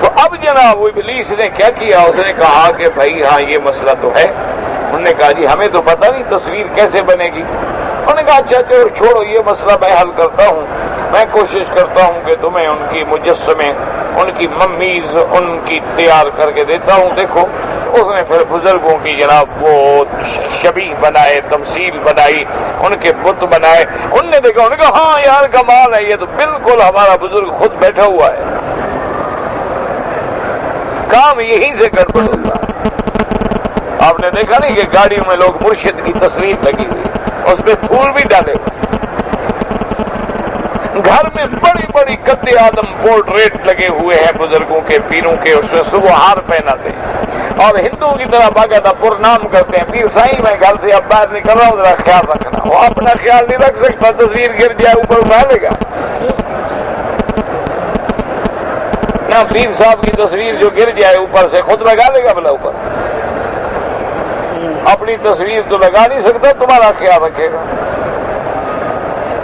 تو اب جناب وہ ابلیس نے کیا کیا, اس نے کہا کہ بھائی ہاں یہ مسئلہ تو ہے. انہوں نے کہا جی ہمیں تو پتہ نہیں تصویر کیسے بنے گی. انہوں نے کہا اچھا چلو چھوڑو, یہ مسئلہ میں حل کرتا ہوں. میں کوشش کرتا ہوں کہ تمہیں ان کی مجسمے, ان کی ممیز, ان کی تیار کر کے دیتا ہوں. دیکھو اس نے پھر بزرگوں کی جناب وہ شبیہ بنائے, تمثیل بنائی, ان کے بت بنائے. انہوں نے دیکھا, انہوں نے کہا ہاں یار کمال ہے, یہ تو بالکل ہمارا بزرگ خود بیٹھا ہوا ہے. کام یہیں سے گڑبڑ ہوتا ہے. آپ نے دیکھا نہیں کہ گاڑیوں میں لوگ مرشد کی تصویر لگی ہوئی, اس پہ پھول بھی ڈالے ہوئے. گھر میں بڑی بڑی قد آدم پورٹریٹ لگے ہوئے ہیں بزرگوں کے, پیروں کے, اس میں صبح ہار پہناتے ہیں. اور ہندوؤں کی طرح باقاعدہ پرنام کرتے ہیں, پیر سائیں میں گھر سے اب باہر نکل رہا ہوں, ذرا خیال رکھنا. وہ اپنا خیال نہیں رکھ سکتا, تصویر گر جائے اوپر اٹھا لے گا. نہ پیر صاحب کی تصویر جو گر جائے اوپر سے خود لگا لے گا بلا اوپر. اپنی تصویر تو لگا نہیں سکتا, تمہارا خیال رکھے گا.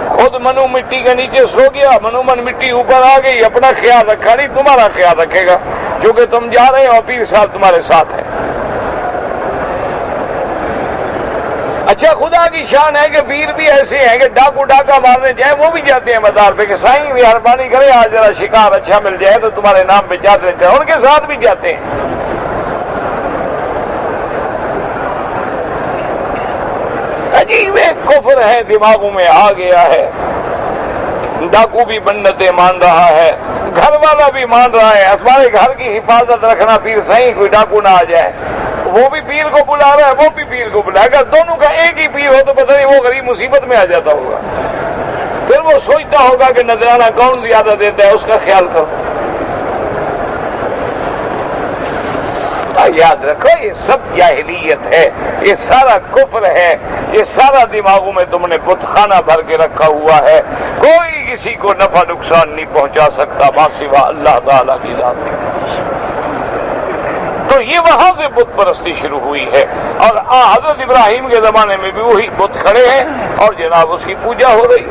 خود منو مٹی کے نیچے سو گیا, منومن مٹی اوپر آ گئی, اپنا خیال رکھا نہیں, تمہارا خیال رکھے گا کیونکہ تم جا رہے ہو, پیر صاحب تمہارے ساتھ ہیں. اچھا خدا کی شان ہے کہ پیر بھی ایسے ہیں کہ ڈاکو ڈاکہ مارنے جائیں وہ بھی جاتے ہیں مزار پہ کہ سائیں مہربانی کرے آج ذرا شکار اچھا مل جائے تو تمہارے نام پہ جاتے رہتے ہیں, ان کے ساتھ بھی جاتے ہیں. عجیب ایک کفر ہے دماغوں میں آ گیا ہے. ڈاکو بھی بنتیں مان رہا ہے, گھر والا بھی مان رہا ہے. ہمارے گھر کی حفاظت رکھنا پیر صحیح, کوئی ڈاکو نہ آ جائے. وہ بھی پیر کو بلا رہا ہے, وہ بھی پیر کو بلائے گا. دونوں کا ایک ہی پیر ہو تو پتہ نہیں وہ غریب مصیبت میں آ جاتا ہوگا. پھر وہ سوچتا ہوگا کہ نذرانہ کون زیادہ دیتا ہے, اس کا خیال کرو. یاد رکھو یہ سب جاہلیت ہے, یہ سارا کفر ہے, یہ سارا دماغوں میں تم نے بت خانہ بھر کے رکھا ہوا ہے. کوئی کسی کو نفع نقصان نہیں پہنچا سکتا ماں سوا اللہ تعالیٰ کی ذات ہے. تو یہ وہاں سے بت پرستی شروع ہوئی ہے. اور حضرت ابراہیم کے زمانے میں بھی وہی بت کھڑے ہیں اور جناب اس کی پوجا ہو رہی.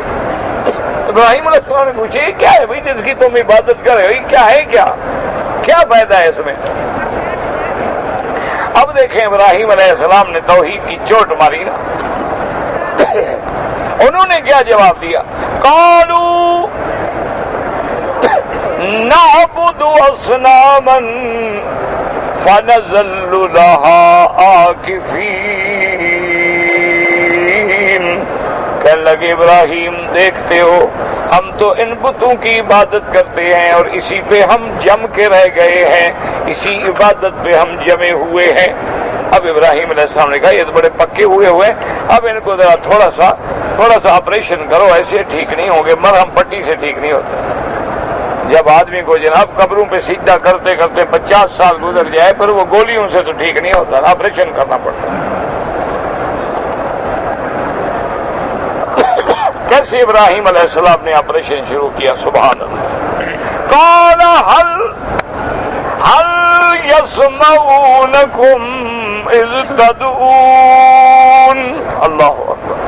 ابراہیم علیہ السلام نے پوچھے کیا ہے بھائی جس کی تم عبادت کر رہے ہو, کیا ہے, کیا فائدہ ہے اس میں؟ اب دیکھیں ابراہیم علیہ السلام نے توحید کی چوٹ ماری نا. انہوں نے کیا جواب دیا؟ قالوا نعبد اصناما فنظل لها عاکفین. کہنے لگے ابراہیم دیکھتے ہو ہم تو ان بتوں کی عبادت کرتے ہیں اور اسی پہ ہم جم کے رہ گئے ہیں, اسی عبادت پہ ہم جمے ہوئے ہیں. اب ابراہیم علیہ السلام نے کہا یہ تو بڑے پکے ہوئے ہیں, اب ان کو ذرا تھوڑا سا آپریشن کرو, ایسے ٹھیک نہیں ہوں گے, مرہم پٹی سے ٹھیک نہیں ہوتا. جب آدمی کو جناب قبروں پہ سجدہ کرتے کرتے 50 سال گزر جائے پھر وہ گولیوں سے تو ٹھیک نہیں ہوتا, آپریشن کرنا پڑتا ہے. کیسے ابراہیم علیہ السلام نے آپریشن شروع کیا؟ سبحان اللہ. قال هل يسمعونكم اذ تدعون. اللہ اکبر.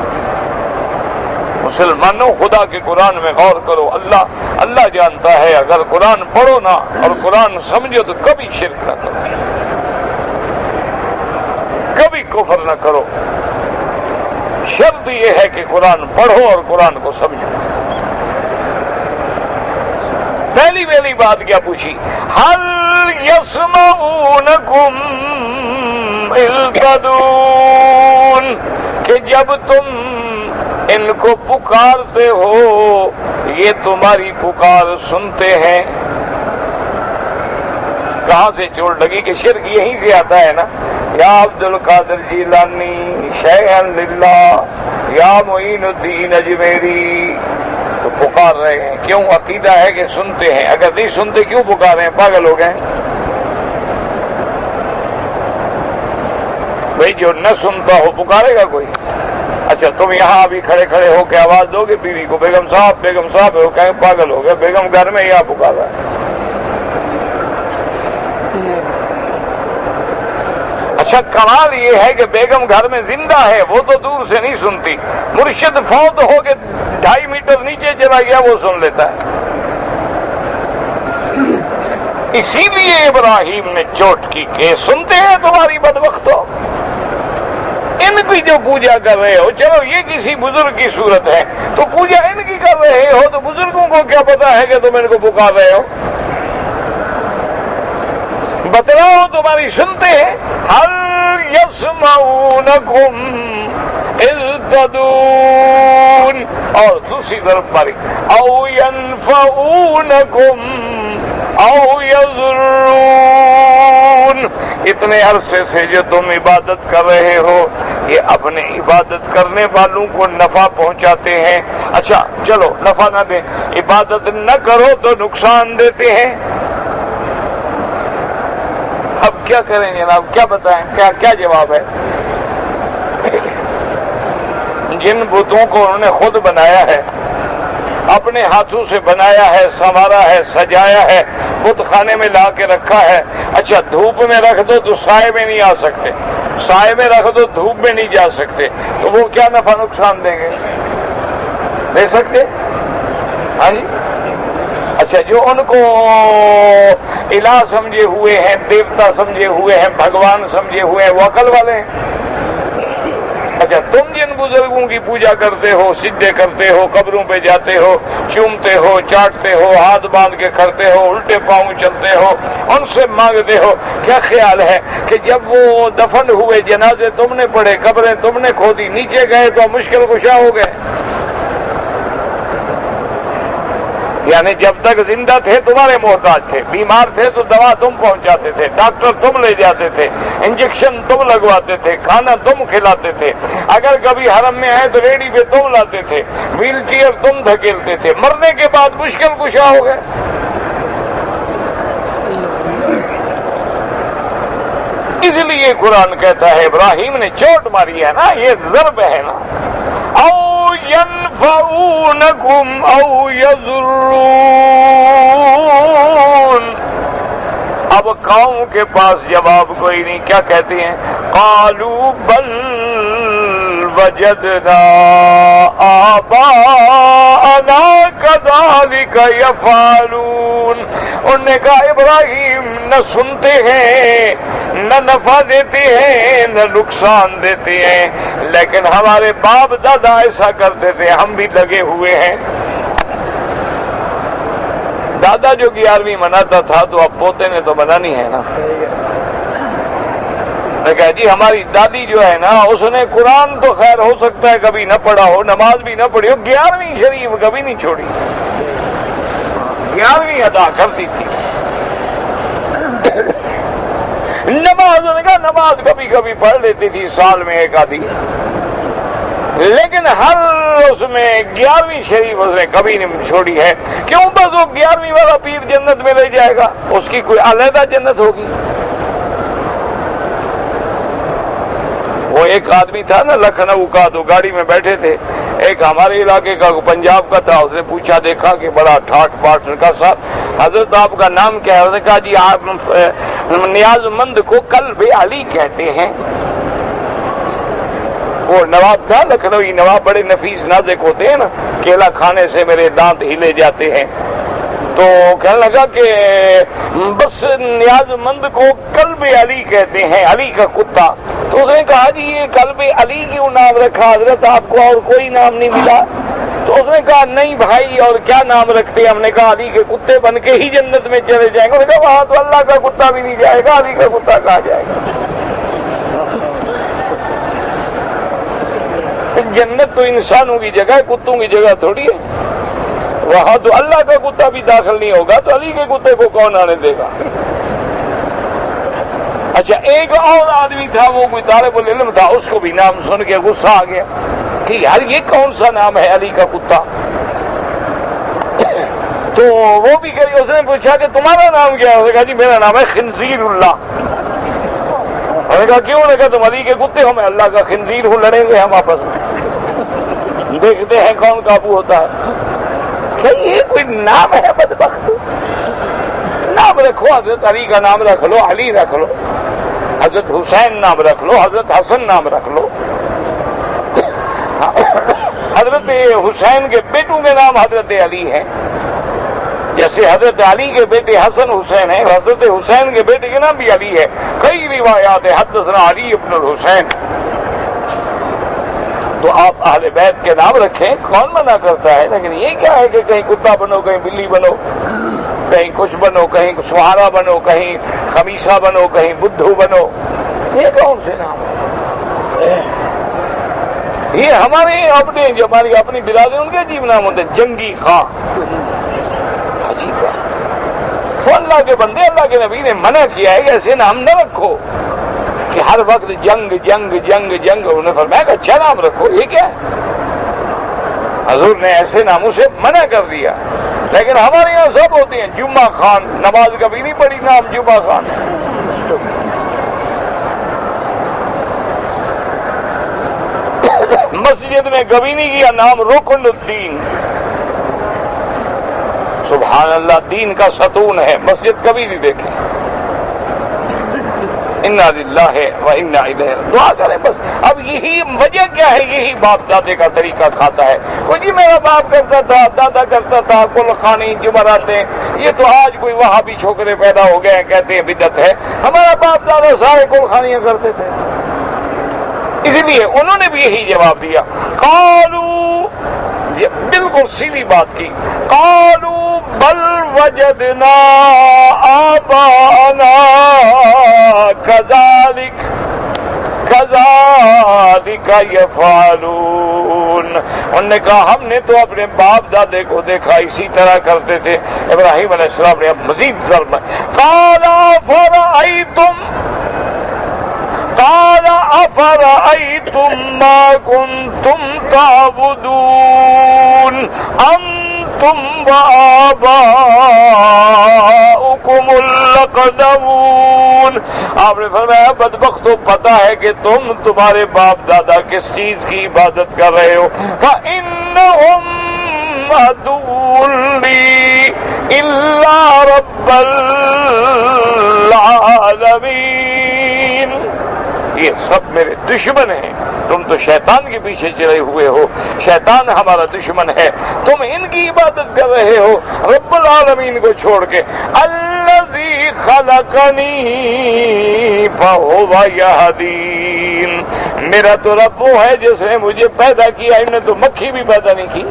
مسلمانوں خدا کے قرآن میں غور کرو. اللہ جانتا ہے اگر قرآن پڑھو نا اور قرآن سمجھو تو کبھی شرک نہ کرو, کبھی کفر نہ کرو. شرط یہ ہے کہ قرآن پڑھو اور قرآن کو سمجھو. پہلی بات کیا پوچھی؟ هل يسمعونكم اذ تدعون, کہ جب تم ان کو پکارتے ہو یہ تمہاری پکار سنتے ہیں. کہاں سے چوٹ لگی کہ شرک یہیں سے آتا ہے نا. یا عبد القادر جیلانی شیئا للہ, یا معین الدین اجمیری, تو پکار رہے ہیں. کیوں؟ عقیدہ ہے کہ سنتے ہیں. اگر نہیں سنتے کیوں پکار رہے ہیں؟ پاگل ہو گئے. بھئی جو نہ سنتا ہو پکارے گا کوئی؟ اچھا تم یہاں ابھی کھڑے ہو کے آواز دو گے بیوی کو بیگم صاحب ہو, کہیں پاگل ہو گیا, بیگم گھر میں یہاں پکار رہا ہے. اچھا کمال یہ ہے کہ بیگم گھر میں زندہ ہے, وہ تو دور سے نہیں سنتی. مرشد فوت ہو کے 2.5 میٹر نیچے چلا گیا, وہ سن لیتا ہے. اسی لیے ابراہیم نے چوٹ کی کہ سنتے ہیں تمہاری بدبختوں. ان کی جو پوجا کر رہے ہو, چلو یہ کسی بزرگ کی صورت ہے تو پوجا ان کی کر رہے ہو, تو بزرگوں کو کیا پتا ہے کہ تم ان کو پکار رہے ہو؟ بتلاؤ تمہاری سنتے ہیں. هل يسمعونكم اذ تدعون, اور دوسری طرف پاری او ينفعونكم او يضرون. اتنے عرصے سے جو تم عبادت کر رہے ہو یہ اپنے عبادت کرنے والوں کو نفع پہنچاتے ہیں. اچھا چلو نفع نہ دیں, عبادت نہ کرو تو نقصان دیتے ہیں. اب کیا کریں جناب, کیا بتائیں, کیا جواب ہے؟ جن بتوں کو انہوں نے خود بنایا ہے, اپنے ہاتھوں سے بنایا ہے, سنوارا ہے, سجایا ہے, بت خانے میں لا کے رکھا ہے. اچھا دھوپ میں رکھ دو تو سائے میں نہیں آ سکتے, سائے میں رکھ دو دھوپ میں نہیں جا سکتے, تو وہ کیا نفع نقصان دیں گے؟ دے سکتے؟ ہاں جی. اچھا جو ان کو الہ سمجھے ہوئے ہیں, دیوتا سمجھے ہوئے ہیں, بھگوان سمجھے ہوئے ہیں, وہ عقل والے ہیں. اچھا تم جن بزرگوں کی پوجا کرتے ہو, سجدے کرتے ہو, قبروں پہ جاتے ہو, چومتے ہو, چاٹتے ہو, ہاتھ باندھ کے کھڑتے ہو, الٹے پاؤں چلتے ہو, ان سے مانگتے ہو, کیا خیال ہے کہ جب وہ دفن ہوئے, جنازے تم نے پڑھے, قبریں تم نے کھودی, نیچے گئے تو مشکل کشا ہو گئے؟ یعنی جب تک زندہ تھے تمہارے محتاج تھے, بیمار تھے تو دوا تم پہنچاتے تھے, ڈاکٹر تم لے جاتے تھے, انجیکشن تم لگواتے تھے, کھانا تم کھلاتے تھے, اگر کبھی حرم میں آئے تو ریڈی پہ تم لاتے تھے, ویل چیئر تم دھکیلتے تھے. مرنے کے بعد مشکل کشا ہو گئے. اس لیے قرآن کہتا ہے ابراہیم نے چوٹ ماری ہے نا, یہ ضرب ہے نا. او ينفعونكم او يضرون. اب قوم کے پاس جواب کوئی نہیں, کیا کہتے ہیں؟ قالوا بل وجدنا آباءنا كذلك يفعلون. انہوں نے کہا ابراہیم نہ سنتے ہیں, نہ نفع دیتے ہیں, نہ نقصان دیتے ہیں, لیکن ہمارے باپ دادا ایسا کرتے تھے, ہم بھی لگے ہوئے ہیں. دادا جو 11ویں مناتا تھا تو اب پوتے نے تو منانی ہے نا. میں کہا جی ہماری دادی جو ہے نا, اس نے قرآن تو خیر ہو سکتا ہے کبھی نہ پڑھا ہو, نماز بھی نہ پڑھی ہو, 11ویں شریف کبھی نہیں چھوڑی, 11ویں ادا کرتی تھی. نماز نے کہا نماز کبھی کبھی پڑھ لیتی تھی, سال میں ایک آدھی, لیکن ہر اس میں 11ویں شریف اس نے کبھی نہیں چھوڑی ہے. کیوں؟ بس وہ 11ویں والا پیر جنت میں لے جائے گا, اس کی کوئی علیحدہ جنت ہوگی. وہ ایک آدمی تھا نا لکھنؤ کا, تو گاڑی میں بیٹھے تھے, ایک ہمارے علاقے کا پنجاب کا تھا, اس نے پوچھا, دیکھا کہ بڑا ٹھاٹ پاٹ کا صاحب, حضرت آپ کا نام کیا ہے؟ اس نے کہا جی آپ نیاز مند کو قلب علی کہتے ہیں. وہ نواب تھا لکھنوی نواب، بڑے نفیس نازک ہوتے ہیں نا، کیلا کھانے سے میرے دانت ہلے جاتے ہیں. تو کہنے لگا کہ بس نیاز مند کو قلب علی کہتے ہیں، علی کا کتا. تو اس نے کہا جی یہ قلب علی کیوں نام رکھا حضرت، آپ کو اور کوئی نام نہیں ملا؟ تو اس نے کہا نہیں بھائی اور کیا نام رکھتے؟ ہم نے کہا علی کے کتے بن کے ہی جنت میں چلے جائیں گے. انہوں نے کہا وہاں تو اللہ کا کتا بھی نہیں جائے گا، علی کا کتا کہاں جائے گا؟ جنت تو انسانوں کی جگہ ہے، کتوں کی جگہ تھوڑی ہے. وہاں تو اللہ کا کتا بھی داخل نہیں ہوگا تو علی کے کتے کو کون آنے دے گا؟ اچھا ایک اور آدمی تھا، وہ کوئی طالب العلم تھا، اس کو بھی نام سن کے غصہ آ گیا کہ یار یہ کون سا نام ہے علی کا کتا. تو وہ بھی کہی، اس نے پوچھا کہ تمہارا نام کیا ہے؟ اس نے کہا جی میرا نام ہے خنزیر اللہ. اس نے کہا کیوں؟ نے کہا تم علی کے کتے ہو، میں اللہ کا خنزیر ہوں، لڑیں گے ہم آپس میں، دیکھتے ہیں کون قابو ہوتا ہے. یہ کوئی نام ہے بدبخت؟ نام رکھو، حضرت علی کا نام رکھ لو، علی رکھ لو، حضرت حسین نام رکھ لو، حضرت حسن نام رکھ لو. حضرت حسین کے بیٹوں کے نام حضرت علی ہیں، جیسے حضرت علی کے بیٹے حسن حسین ہیں، حضرت حسین کے بیٹے کے نام بھی علی ہے. کئی روایات ہیں حدثنا علی ابن الحسین. تو آپ اہل بیت کے نام رکھیں، کون منع کرتا ہے؟ لیکن یہ کیا ہے کہ کہیں کتا بنو، کہیں بلی بنو، کہیں کچھ بنو، کہیں سہارا بنو، کہیں خمیسہ بنو، کہیں بدھو بنو. یہ کون سے نام ہے؟ یہ ہمارے اپنے جو ہماری اپنی برادری ان کے عجیب نام ہوتے ہیں. جنگی خان، عجیب ہے. تو اللہ کے بندے، اللہ کے نبی نے منع کیا ہے کہ ایسے نام نہ رکھو کہ ہر وقت جنگ جنگ جنگ جنگ. انہوں نے فرمایا کہ اچھا نام رکھو. یہ کیا ہے؟ حضور نے ایسے ناموں سے منع کر دیا. لیکن ہمارے یہاں سب ہوتے ہیں. جمعہ خان، نماز کبھی نہیں پڑھی، نام جمعہ خان. مسجد میں کبھی نہیں کیا نام رکن الدین. سبحان اللہ، دین کا ستون ہے، مسجد کبھی نہیں دیکھے. انا للہ و انا الیہ. دعا کریں بس. اب یہی وجہ کیا ہے؟ یہی باپ دادے کا طریقہ کھاتا ہے. وہ جی میرا باپ کرتا تھا، دادا کرتا تھا، کل خانی جمعراتیں. یہ تو آج کوئی وہاں بھی چھوکرے پیدا ہو گئے ہیں کہتے ہیں بدعت ہے. ہمارا باپ دادا سارے کل خانیاں کرتے تھے. اسی لیے انہوں نے بھی یہی جواب دیا. قالوا، بالکل سیدھی بات کی، قالوا بل وجدنا آباءنا كذلك يفعلون. انہوں نے کہا ہم نے تو اپنے باپ دادے کو دیکھا اسی طرح کرتے تھے. ابراہیم علیہ السلام نے اب مزید ظلم. قال افرأيتم ما كنتم تعبدون انتم وآباؤكم الاقدمون. آپ نے فرمایا بدبختو، پتہ ہے کہ تمہارے باپ دادا کس چیز کی عبادت کر رہے ہو. فإنهم عدو لي إلا رب العالمين. یہ سب میرے دشمن ہیں. تم تو شیطان کے پیچھے چلے ہوئے ہو، شیطان ہمارا دشمن ہے. تم ان کی عبادت کر رہے ہو رب العالمین کو چھوڑ کے. الذی خلقنی فہو یہدین. میرا تو رب وہ ہے جس نے مجھے پیدا کیا، انہیں تو مکھی بھی پیدا نہیں کی.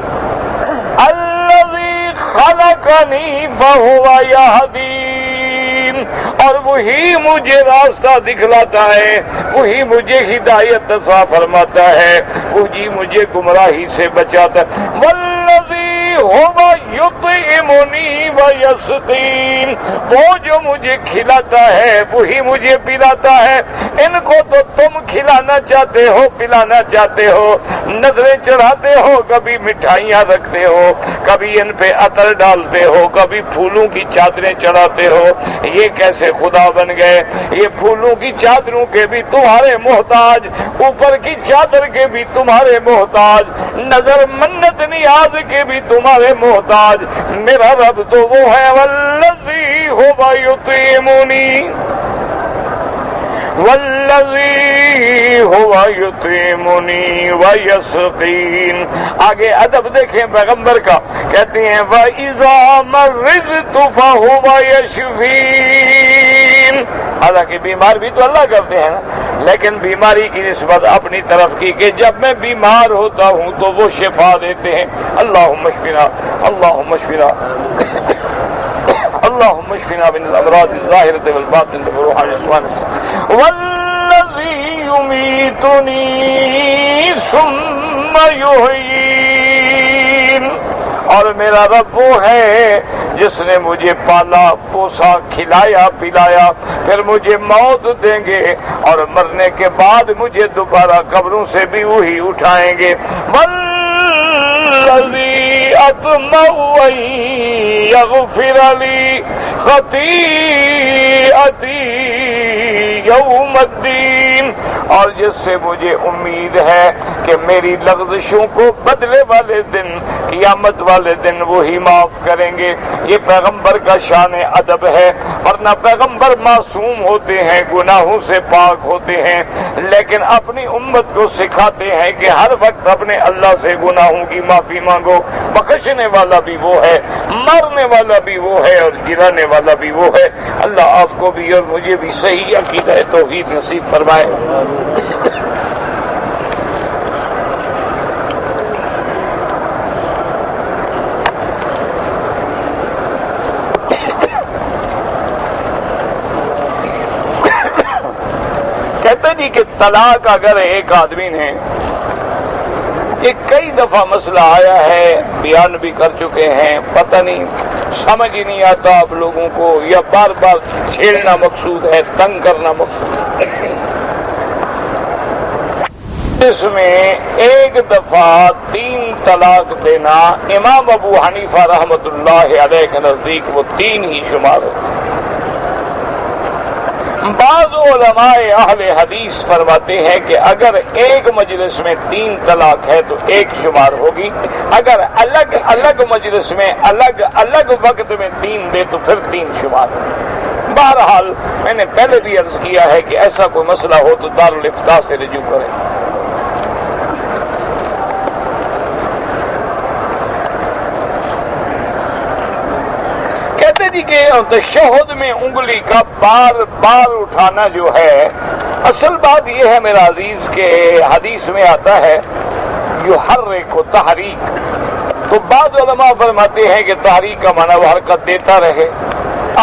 الذی خلقنی فہو یہدین. اور وہی مجھے راستہ دکھلاتا ہے، وہی مجھے ہدایت عطا فرماتا ہے، وہی مجھے گمراہی سے بچاتا ہے. والذی هو یطعمنی ویسقین. وہ جو مجھے کھلاتا ہے وہی مجھے پلاتا ہے. ان کو تو تم کھلانا چاہتے ہو، پلانا چاہتے ہو، نظریں چڑھاتے ہو، کبھی مٹھائیاں رکھتے ہو، کبھی ان پہ عطر ڈالتے ہو، کبھی پھولوں کی چادریں چڑھاتے ہو. یہ کیسے خدا بن گئے؟ یہ پھولوں کی چادروں کے بھی تمہارے محتاج، اوپر کی چادر کے بھی تمہارے محتاج، نظر منت نیاز کے بھی تمہارے محتاج. میرا رب تو وہ ہے والذی هو یطعمنی والذی هو یطعمنی ویسقین. آگے ادب دیکھیں پیغمبر کا، کہتے ہیں وَإِذَا مَرِضْتُ فَهُوَ يَشْفِينِ. حالانکہ بیمار بھی تو اللہ کرتے ہیں نا، لیکن بیماری کی نسبت اپنی طرف کی کہ جب میں بیمار ہوتا ہوں تو وہ شفا دیتے ہیں. اللہم اشفنا اللہم اشفنا اللہم اشفنا من الامراض الظاہرۃ والباطنۃ والروح الجسمان والذی یمیتنی ثم یحیین. اور میرا رب وہ ہے جس نے مجھے پالا پوسا کھلایا پلایا، پھر مجھے موت دیں گے اور مرنے کے بعد مجھے دوبارہ قبروں سے بھی وہی اٹھائیں گے. والذی اطمع ان یغفر لی خطیئتی یوم الدین. اور جس سے مجھے امید ہے کہ میری لغزشوں کو بدلے والے دن، قیامت والے دن وہی معاف کریں گے. یہ پیغمبر کا شان ادب ہے، ورنہ پیغمبر معصوم ہوتے ہیں، گناہوں سے پاک ہوتے ہیں، لیکن اپنی امت کو سکھاتے ہیں کہ ہر وقت اپنے اللہ سے گناہوں کی معافی مانگو. بخشنے والا بھی وہ ہے، مارنے والا بھی وہ ہے، اور گرانے والا بھی وہ ہے. اللہ آپ کو بھی اور مجھے بھی صحیح عقیدہ توحید نصیب فرمائے. کہتے جی کہ طلاق اگر ایک آدمی نے، یہ کئی دفعہ مسئلہ آیا ہے، بیان بھی کر چکے ہیں، پتہ نہیں سمجھ ہی نہیں آتا آپ لوگوں کو، یا بار بار چھیڑنا مقصود ہے، تنگ کرنا مقصود ہے. اس میں ایک دفعہ 3 طلاق دینا امام ابو حنیفہ رحمۃ اللہ علیہ کے نزدیک وہ 3 ہی شمار ہوتے ہیں. بعض علماء اہل حدیث فرماتے ہیں کہ اگر ایک مجلس میں 3 طلاق ہے تو 1 شمار ہوگی، اگر الگ الگ مجلس میں الگ الگ وقت میں 3 دے تو پھر 3 شمار ہوگی. بہرحال میں نے پہلے بھی عرض کیا ہے کہ ایسا کوئی مسئلہ ہو تو دارالفتاء سے رجوع کریں. کہتے جی کہ تشہد میں انگلی کا بار بار اٹھانا جو ہے، اصل بات یہ ہے میرا عزیز کہ حدیث میں آتا ہے یحرک تحریک، تو بعض علماء فرماتے ہیں کہ تحریک کا معنی وہ حرکت دیتا رہے.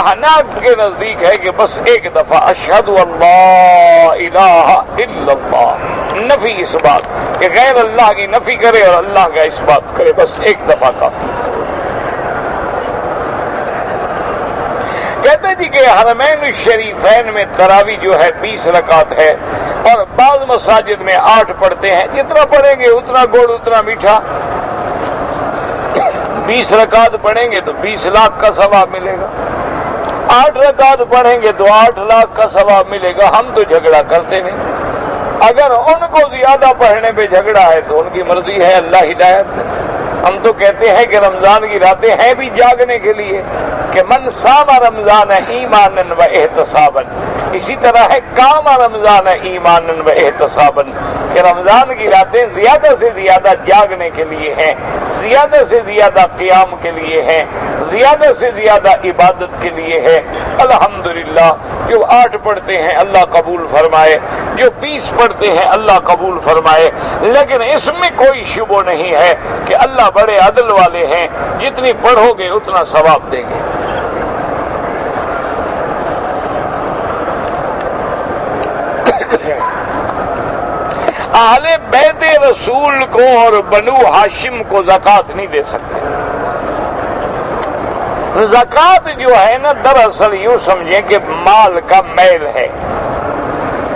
احناف کے نزدیک ہے کہ بس ایک دفعہ اشہد اللہ الہ الا اللہ، نفی اس بات کہ غیر اللہ کی نفی کرے اور اللہ کا اس بات کرے، بس ایک دفعہ کا. کہتے جی کہ حرمین الشریفین میں تراویح جو ہے 20 رکعت ہے، اور بعض مساجد میں 8 پڑھتے ہیں. جتنا پڑھیں گے اتنا گڑ اتنا میٹھا. 20 رکعت پڑھیں گے تو 20 لاکھ کا ثواب ملے گا، 8 رکعت پڑھیں گے تو 8 لاکھ کا ثواب ملے گا. ہم تو جھگڑا کرتے نہیں. اگر ان کو زیادہ پڑھنے پہ جھگڑا ہے تو ان کی مرضی ہے، اللہ ہدایت ہے. ہم تو کہتے ہیں کہ رمضان کی راتیں ہیں بھی جاگنے کے لیے، کہ من صام رمضان ایمانا و احتسابا. اسی طرح ہے کام رمضان ایمانا و احتسابا، کہ رمضان کی راتیں زیادہ سے زیادہ جاگنے کے لیے ہیں، زیادہ سے زیادہ قیام کے لیے ہیں، زیادہ سے زیادہ عبادت کے لیے ہے. الحمدللہ جو 8 پڑھتے ہیں اللہ قبول فرمائے، جو 20 پڑھتے ہیں اللہ قبول فرمائے. لیکن اس میں کوئی شبہ نہیں ہے کہ اللہ بڑے عدل والے ہیں، جتنی پڑھو گے اتنا ثواب دیں گے. اہل بیت رسول کو اور بنو ہاشم کو زکوٰۃ نہیں دے سکتے. زکوٰۃ جو ہے نا دراصل یوں سمجھیں کہ مال کا میل ہے.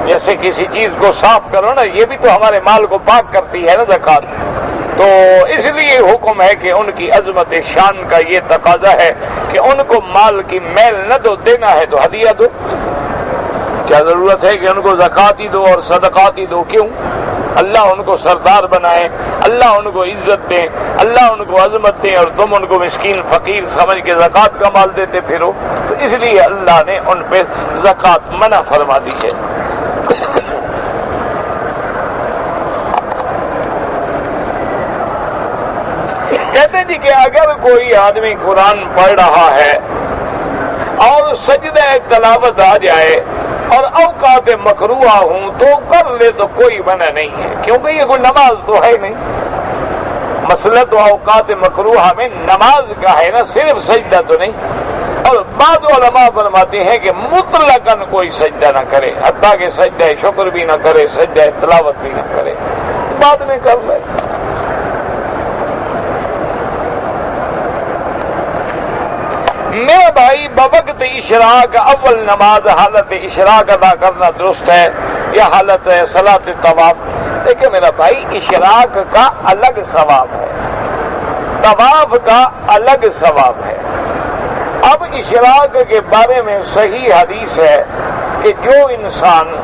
جیسے کسی چیز کو صاف کرو نا، یہ بھی تو ہمارے مال کو پاک کرتی ہے نا زکوٰۃ. تو اس لیے حکم ہے کہ ان کی عظمت شان کا یہ تقاضا ہے کہ ان کو مال کی میل نہ دو، دینا ہے تو ہدیہ دو. کیا ضرورت ہے کہ ان کو زکوٰۃ ہی دو اور صدقات ہی دو؟ کیوں؟ اللہ ان کو سردار بنائے، اللہ ان کو عزت دے، اللہ ان کو عظمت دے، اور تم ان کو مسکین فقیر سمجھ کے زکوٰۃ کا مال دیتے پھرو. تو اس لیے اللہ نے ان پہ زکوٰۃ منع فرما دی ہے. کہتے جی کہ اگر کوئی آدمی قرآن پڑھ رہا ہے اور سجدہ تلاوت آ جائے اور اوقات مکروہ ہوں تو کر لے تو کوئی منع نہیں ہے، کیونکہ یہ کوئی نماز تو ہے نہیں۔ مسئلہ تو اوقات مکروہ میں نماز کا ہے نا، صرف سجدہ تو نہیں۔ اور بعض علماء فرماتے ہیں کہ مطلقاً کوئی سجدہ نہ کرے، حتیٰ کہ سجدہ شکر بھی نہ کرے، سجدہ تلاوت بھی نہ کرے، بعد میں کر لے۔ میرا بھائی بوقت اشراق اول نماز حالت اشراق ادا کرنا درست ہے یا حالت صلاۃ طواف؟ دیکھیں میرا بھائی، اشراق کا الگ ثواب ہے، طواف کا الگ ثواب ہے۔ اب اشراق کے بارے میں صحیح حدیث ہے کہ جو انسان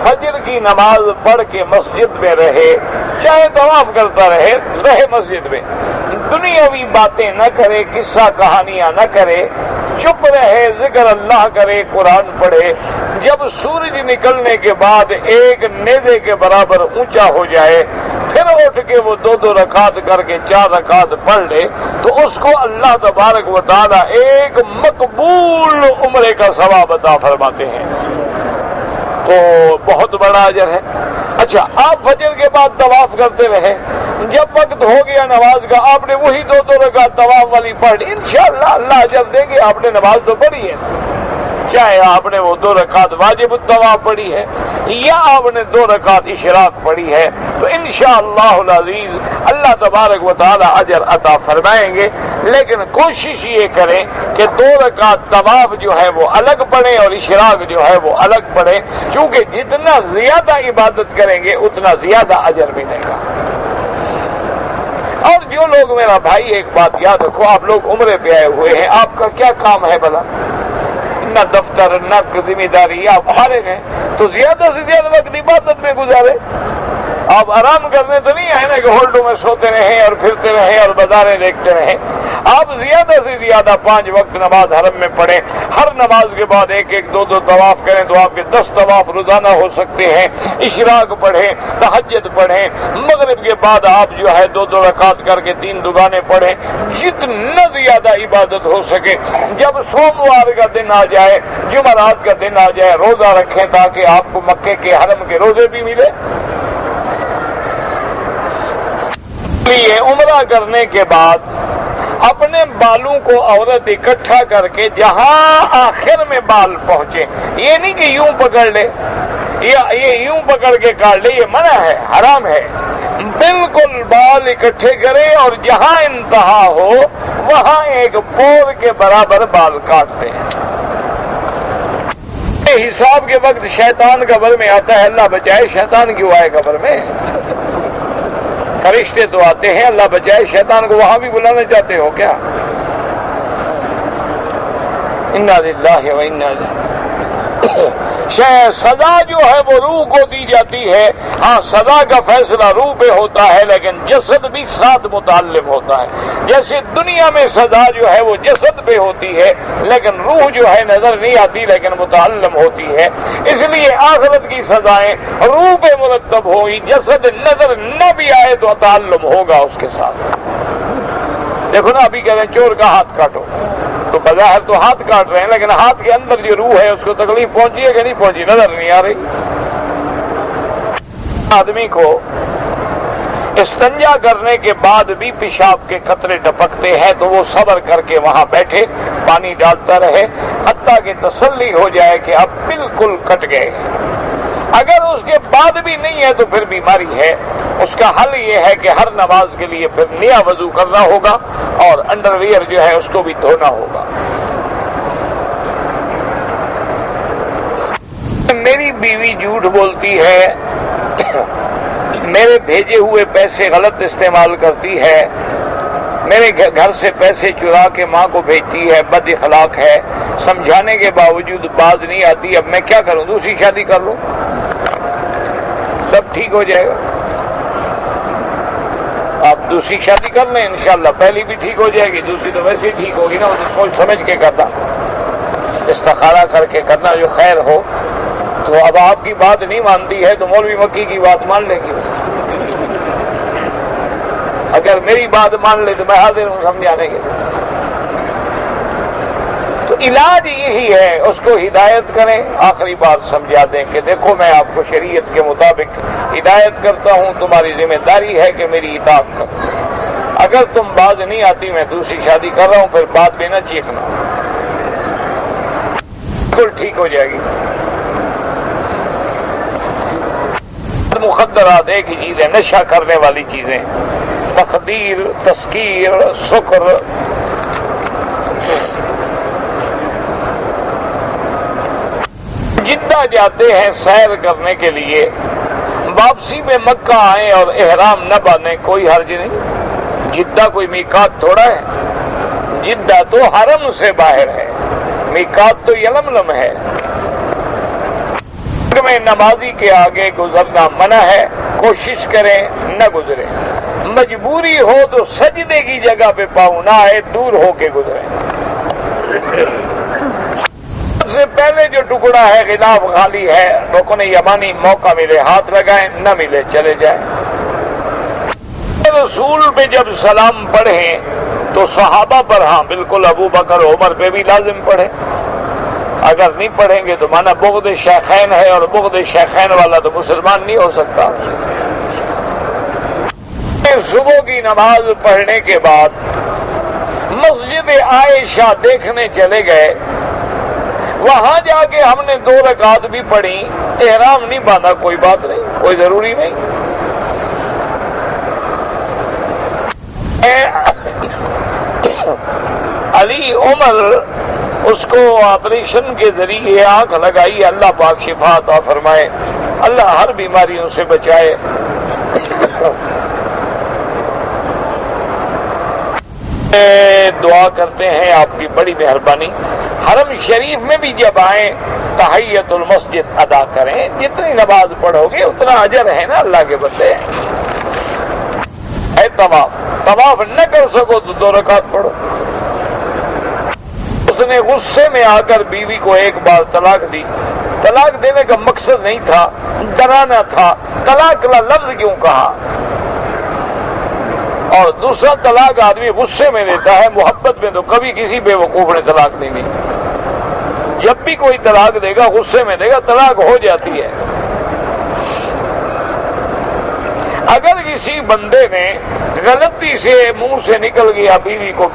فجر کی نماز پڑھ کے مسجد میں رہے، چاہے طواف کرتا رہے مسجد میں، دنیاوی باتیں نہ کرے، قصہ کہانیاں نہ کرے، چپ رہے، ذکر اللہ کرے، قرآن پڑھے، جب سورج نکلنے کے بعد ایک نیزے کے برابر اونچا ہو جائے پھر اٹھ کے وہ 2 رکعت کر کے 4 رکعت پڑھ لے تو اس کو اللہ تبارک و تعالی ایک مقبول عمرے کا ثواب عطا فرماتے ہیں، تو بہت بڑا اجر ہے۔ اچھا، آپ فجر کے بعد طواف کرتے رہے، جب وقت ہو گیا نماز کا آپ نے وہی 2 رکعت طواف والی پڑھ لی، انشاءاللہ اللہ اجر دے گے، آپ نے نماز تو پڑھی ہے، چاہے آپ نے وہ 2 رکعت واجب الطواف پڑھی ہے یا آپ نے 2 رکعت اشراق پڑھی ہے، تو انشاءاللہ العزیز اللہ تبارک و تعالی اجر عطا فرمائیں گے۔ لیکن کوشش یہ کریں کہ 2 رکعت طواف جو ہے وہ الگ پڑھیں اور اشراق جو ہے وہ الگ پڑھیں، کیونکہ جتنا زیادہ عبادت کریں گے اتنا زیادہ اجر ملے گا۔ اور جو لوگ، میرا بھائی ایک بات یاد رکھو، آپ لوگ عمرے پہ آئے ہوئے ہیں، آپ کا کیا کام ہے بھلا؟ نہ دفتر نہ ذمہ داری، آپ فارغ ہیں تو زیادہ سے زیادہ وقت عبادت میں گزارے۔ آپ آرام کرنے تو نہیں آئے نا کہ ہولڈوں میں سوتے رہیں اور پھرتے رہیں اور بازاریں دیکھتے رہیں، آپ زیادہ سے زیادہ 5 وقت نماز حرم میں پڑھیں، ہر نماز کے بعد 1-2 طواف کریں تو آپ کے 10 طواف روزانہ ہو سکتے ہیں، اشراق پڑھیں، تہجد پڑھیں، مغرب کے بعد آپ جو ہے 2 رکعت کر کے 3 دگانے پڑھیں، جتنا زیادہ عبادت ہو سکے۔ جب سوموار کا دن آ جائے، جمعرات کا دن آ جائے، روزہ رکھیں تاکہ آپ کو مکے کے حرم کے روزے بھی ملے۔ لیے عمرہ کرنے کے بعد اپنے بالوں کو عورت اکٹھا کر کے جہاں آخر میں بال پہنچے، یہ نہیں کہ یوں پکڑ لے یا یہ یوں پکڑ کے کاٹ لے، یہ منع ہے، حرام ہے۔ بالکل بال اکٹھے کرے اور جہاں انتہا ہو وہاں ایک پور کے برابر بال کاٹتے ہیں۔ حساب کے وقت شیطان قبر میں آتا ہے، اللہ بچائے، شیطان کیوں آئے قبر میں؟ فرشتے تو آتے ہیں، اللہ بچائے، شیطان کو وہاں بھی بلانا چاہتے ہو کیا؟ انا للہ و انا الیہ۔ سزا جو ہے وہ روح کو دی جاتی ہے، ہاں سزا کا فیصلہ روح پہ ہوتا ہے لیکن جسد بھی ساتھ متعلق ہوتا ہے۔ جیسے دنیا میں سزا جو ہے وہ جسد پہ ہوتی ہے لیکن روح جو ہے نظر نہیں آتی لیکن متعلق ہوتی ہے، اس لیے آخرت کی سزائیں روح پہ مرتب ہوئی، جسد نظر نہ بھی آئے تو تعلق ہوگا اس کے ساتھ۔ دیکھو نا، ابھی کہہ رہے ہیں چور کا ہاتھ کاٹو، تو بظاہر تو ہاتھ کاٹ رہے ہیں لیکن ہاتھ کے اندر جو روح ہے اس کو تکلیف پہنچی ہے کہ نہیں پہنچی؟ نظر نہیں آ رہی۔ آدمی کو استنجا کرنے کے بعد بھی پیشاب کے قطرے ٹپکتے ہیں تو وہ صبر کر کے وہاں بیٹھے، پانی ڈالتا رہے حتیٰ کہ تسلی ہو جائے کہ اب بالکل کٹ گئے۔ اگر اس کے بعد بھی نہیں ہے تو پھر بیماری ہے، اس کا حل یہ ہے کہ ہر نماز کے لیے پھر نیا وضو کرنا ہوگا اور انڈر ویئر جو ہے اس کو بھی دھونا ہوگا۔ میری بیوی جھوٹ بولتی ہے، میرے بھیجے ہوئے پیسے غلط استعمال کرتی ہے، میرے گھر سے پیسے چرا کے ماں کو بھیجتی ہے، بد اخلاق ہے، سمجھانے کے باوجود باز نہیں آتی، اب میں کیا کروں؟ دوسری شادی کر لوں، سب ٹھیک ہو جائے گا۔ آپ دوسری شادی کر لیں انشاءاللہ، پہلی بھی ٹھیک ہو جائے گی، دوسری تو ویسے ہی ٹھیک ہوگی نا، وہ تو سوچ سمجھ کے کرنا، استخارہ کر کے کرنا جو خیر ہو۔ تو اب آپ کی بات نہیں مانتی ہے تو مولوی مکی کی بات مان لے گی. اگر میری بات مان لے تو میں حاضر ہوں سمجھانے کے. تو علاج یہی ہے، اس کو ہدایت کریں. آخری بات سمجھا دیں کہ دیکھو میں آپ کو شریعت کے مطابق ہدایت کرتا ہوں، تمہاری ذمہ داری ہے کہ میری اطاعت کرو. اگر تم باز نہیں آتی میں دوسری شادی کر رہا ہوں، پھر بات میں نہ چیخنا، بالکل ٹھیک ہو جائے گی. مخدرات ایک ہی چیز ہے، نشہ کرنے والی چیزیں، تخدیر، تسکیر، سکر. جدہ جاتے ہیں سیر کرنے کے لیے، واپسی میں مکہ آئیں اور احرام نہ باندھیں، کوئی حرج نہیں. جدہ کوئی میقات تھوڑا ہے، جدہ تو حرم سے باہر ہے، میقات تو یلملم ہے. میں نمازی کے آگے گزرنا منع ہے، کوشش کریں نہ گزریں. مجبوری ہو تو سجدے کی جگہ پہ پاؤں نہ آئے، دور ہو کے گزریں. سے پہلے جو ٹکڑا ہے غلاف خالی ہے، رکن یمانی موقع ملے ہاتھ لگائیں، نہ ملے چلے جائیں. رسول پہ جب سلام پڑھیں تو صحابہ پر ہاں بالکل ابو بکر عمر پہ بھی لازم پڑھیں. اگر نہیں پڑھیں گے تو مانا بغض شیخین ہے، اور بغض شیخین والا تو مسلمان نہیں ہو سکتا. صبح کی نماز پڑھنے کے بعد مسجد عائشہ دیکھنے چلے گئے. وہاں جا کے ہم نے 2 رکعت بھی پڑھی، احرام نہیں باندھا، کوئی بات نہیں، کوئی ضروری نہیں. علی عمر اس کو آپریشن کے ذریعے آنکھ لگائی، اللہ پاک شفا عطا فرمائے، اللہ ہر بیماریوں سے بچائے. دعا کرتے ہیں آپ کی بڑی مہربانی. حرم شریف میں بھی جب آئیں تحیت المسجد ادا کریں. جتنی نماز پڑھو گے اتنا اجر ہے نا اللہ کے بندے. ہے طواف نہ کر سکو تو 2 رکعت پڑھو. اس نے غصے میں آ کر بیوی کو ایک بار طلاق دی. طلاق دینے کا مقصد نہیں تھا، ڈرانا تھا. طلاق کا لفظ کیوں کہا؟ اور دوسرا طلاق آدمی غصے میں دیتا ہے، محبت میں تو کبھی کسی بے وقوف نے طلاق نہیں دی. جب بھی کوئی طلاق دے گا غصے میں دے گا، طلاق ہو جاتی ہے. اگر کسی بندے نے غلطی سے منہ سے نکل گیا بیوی کو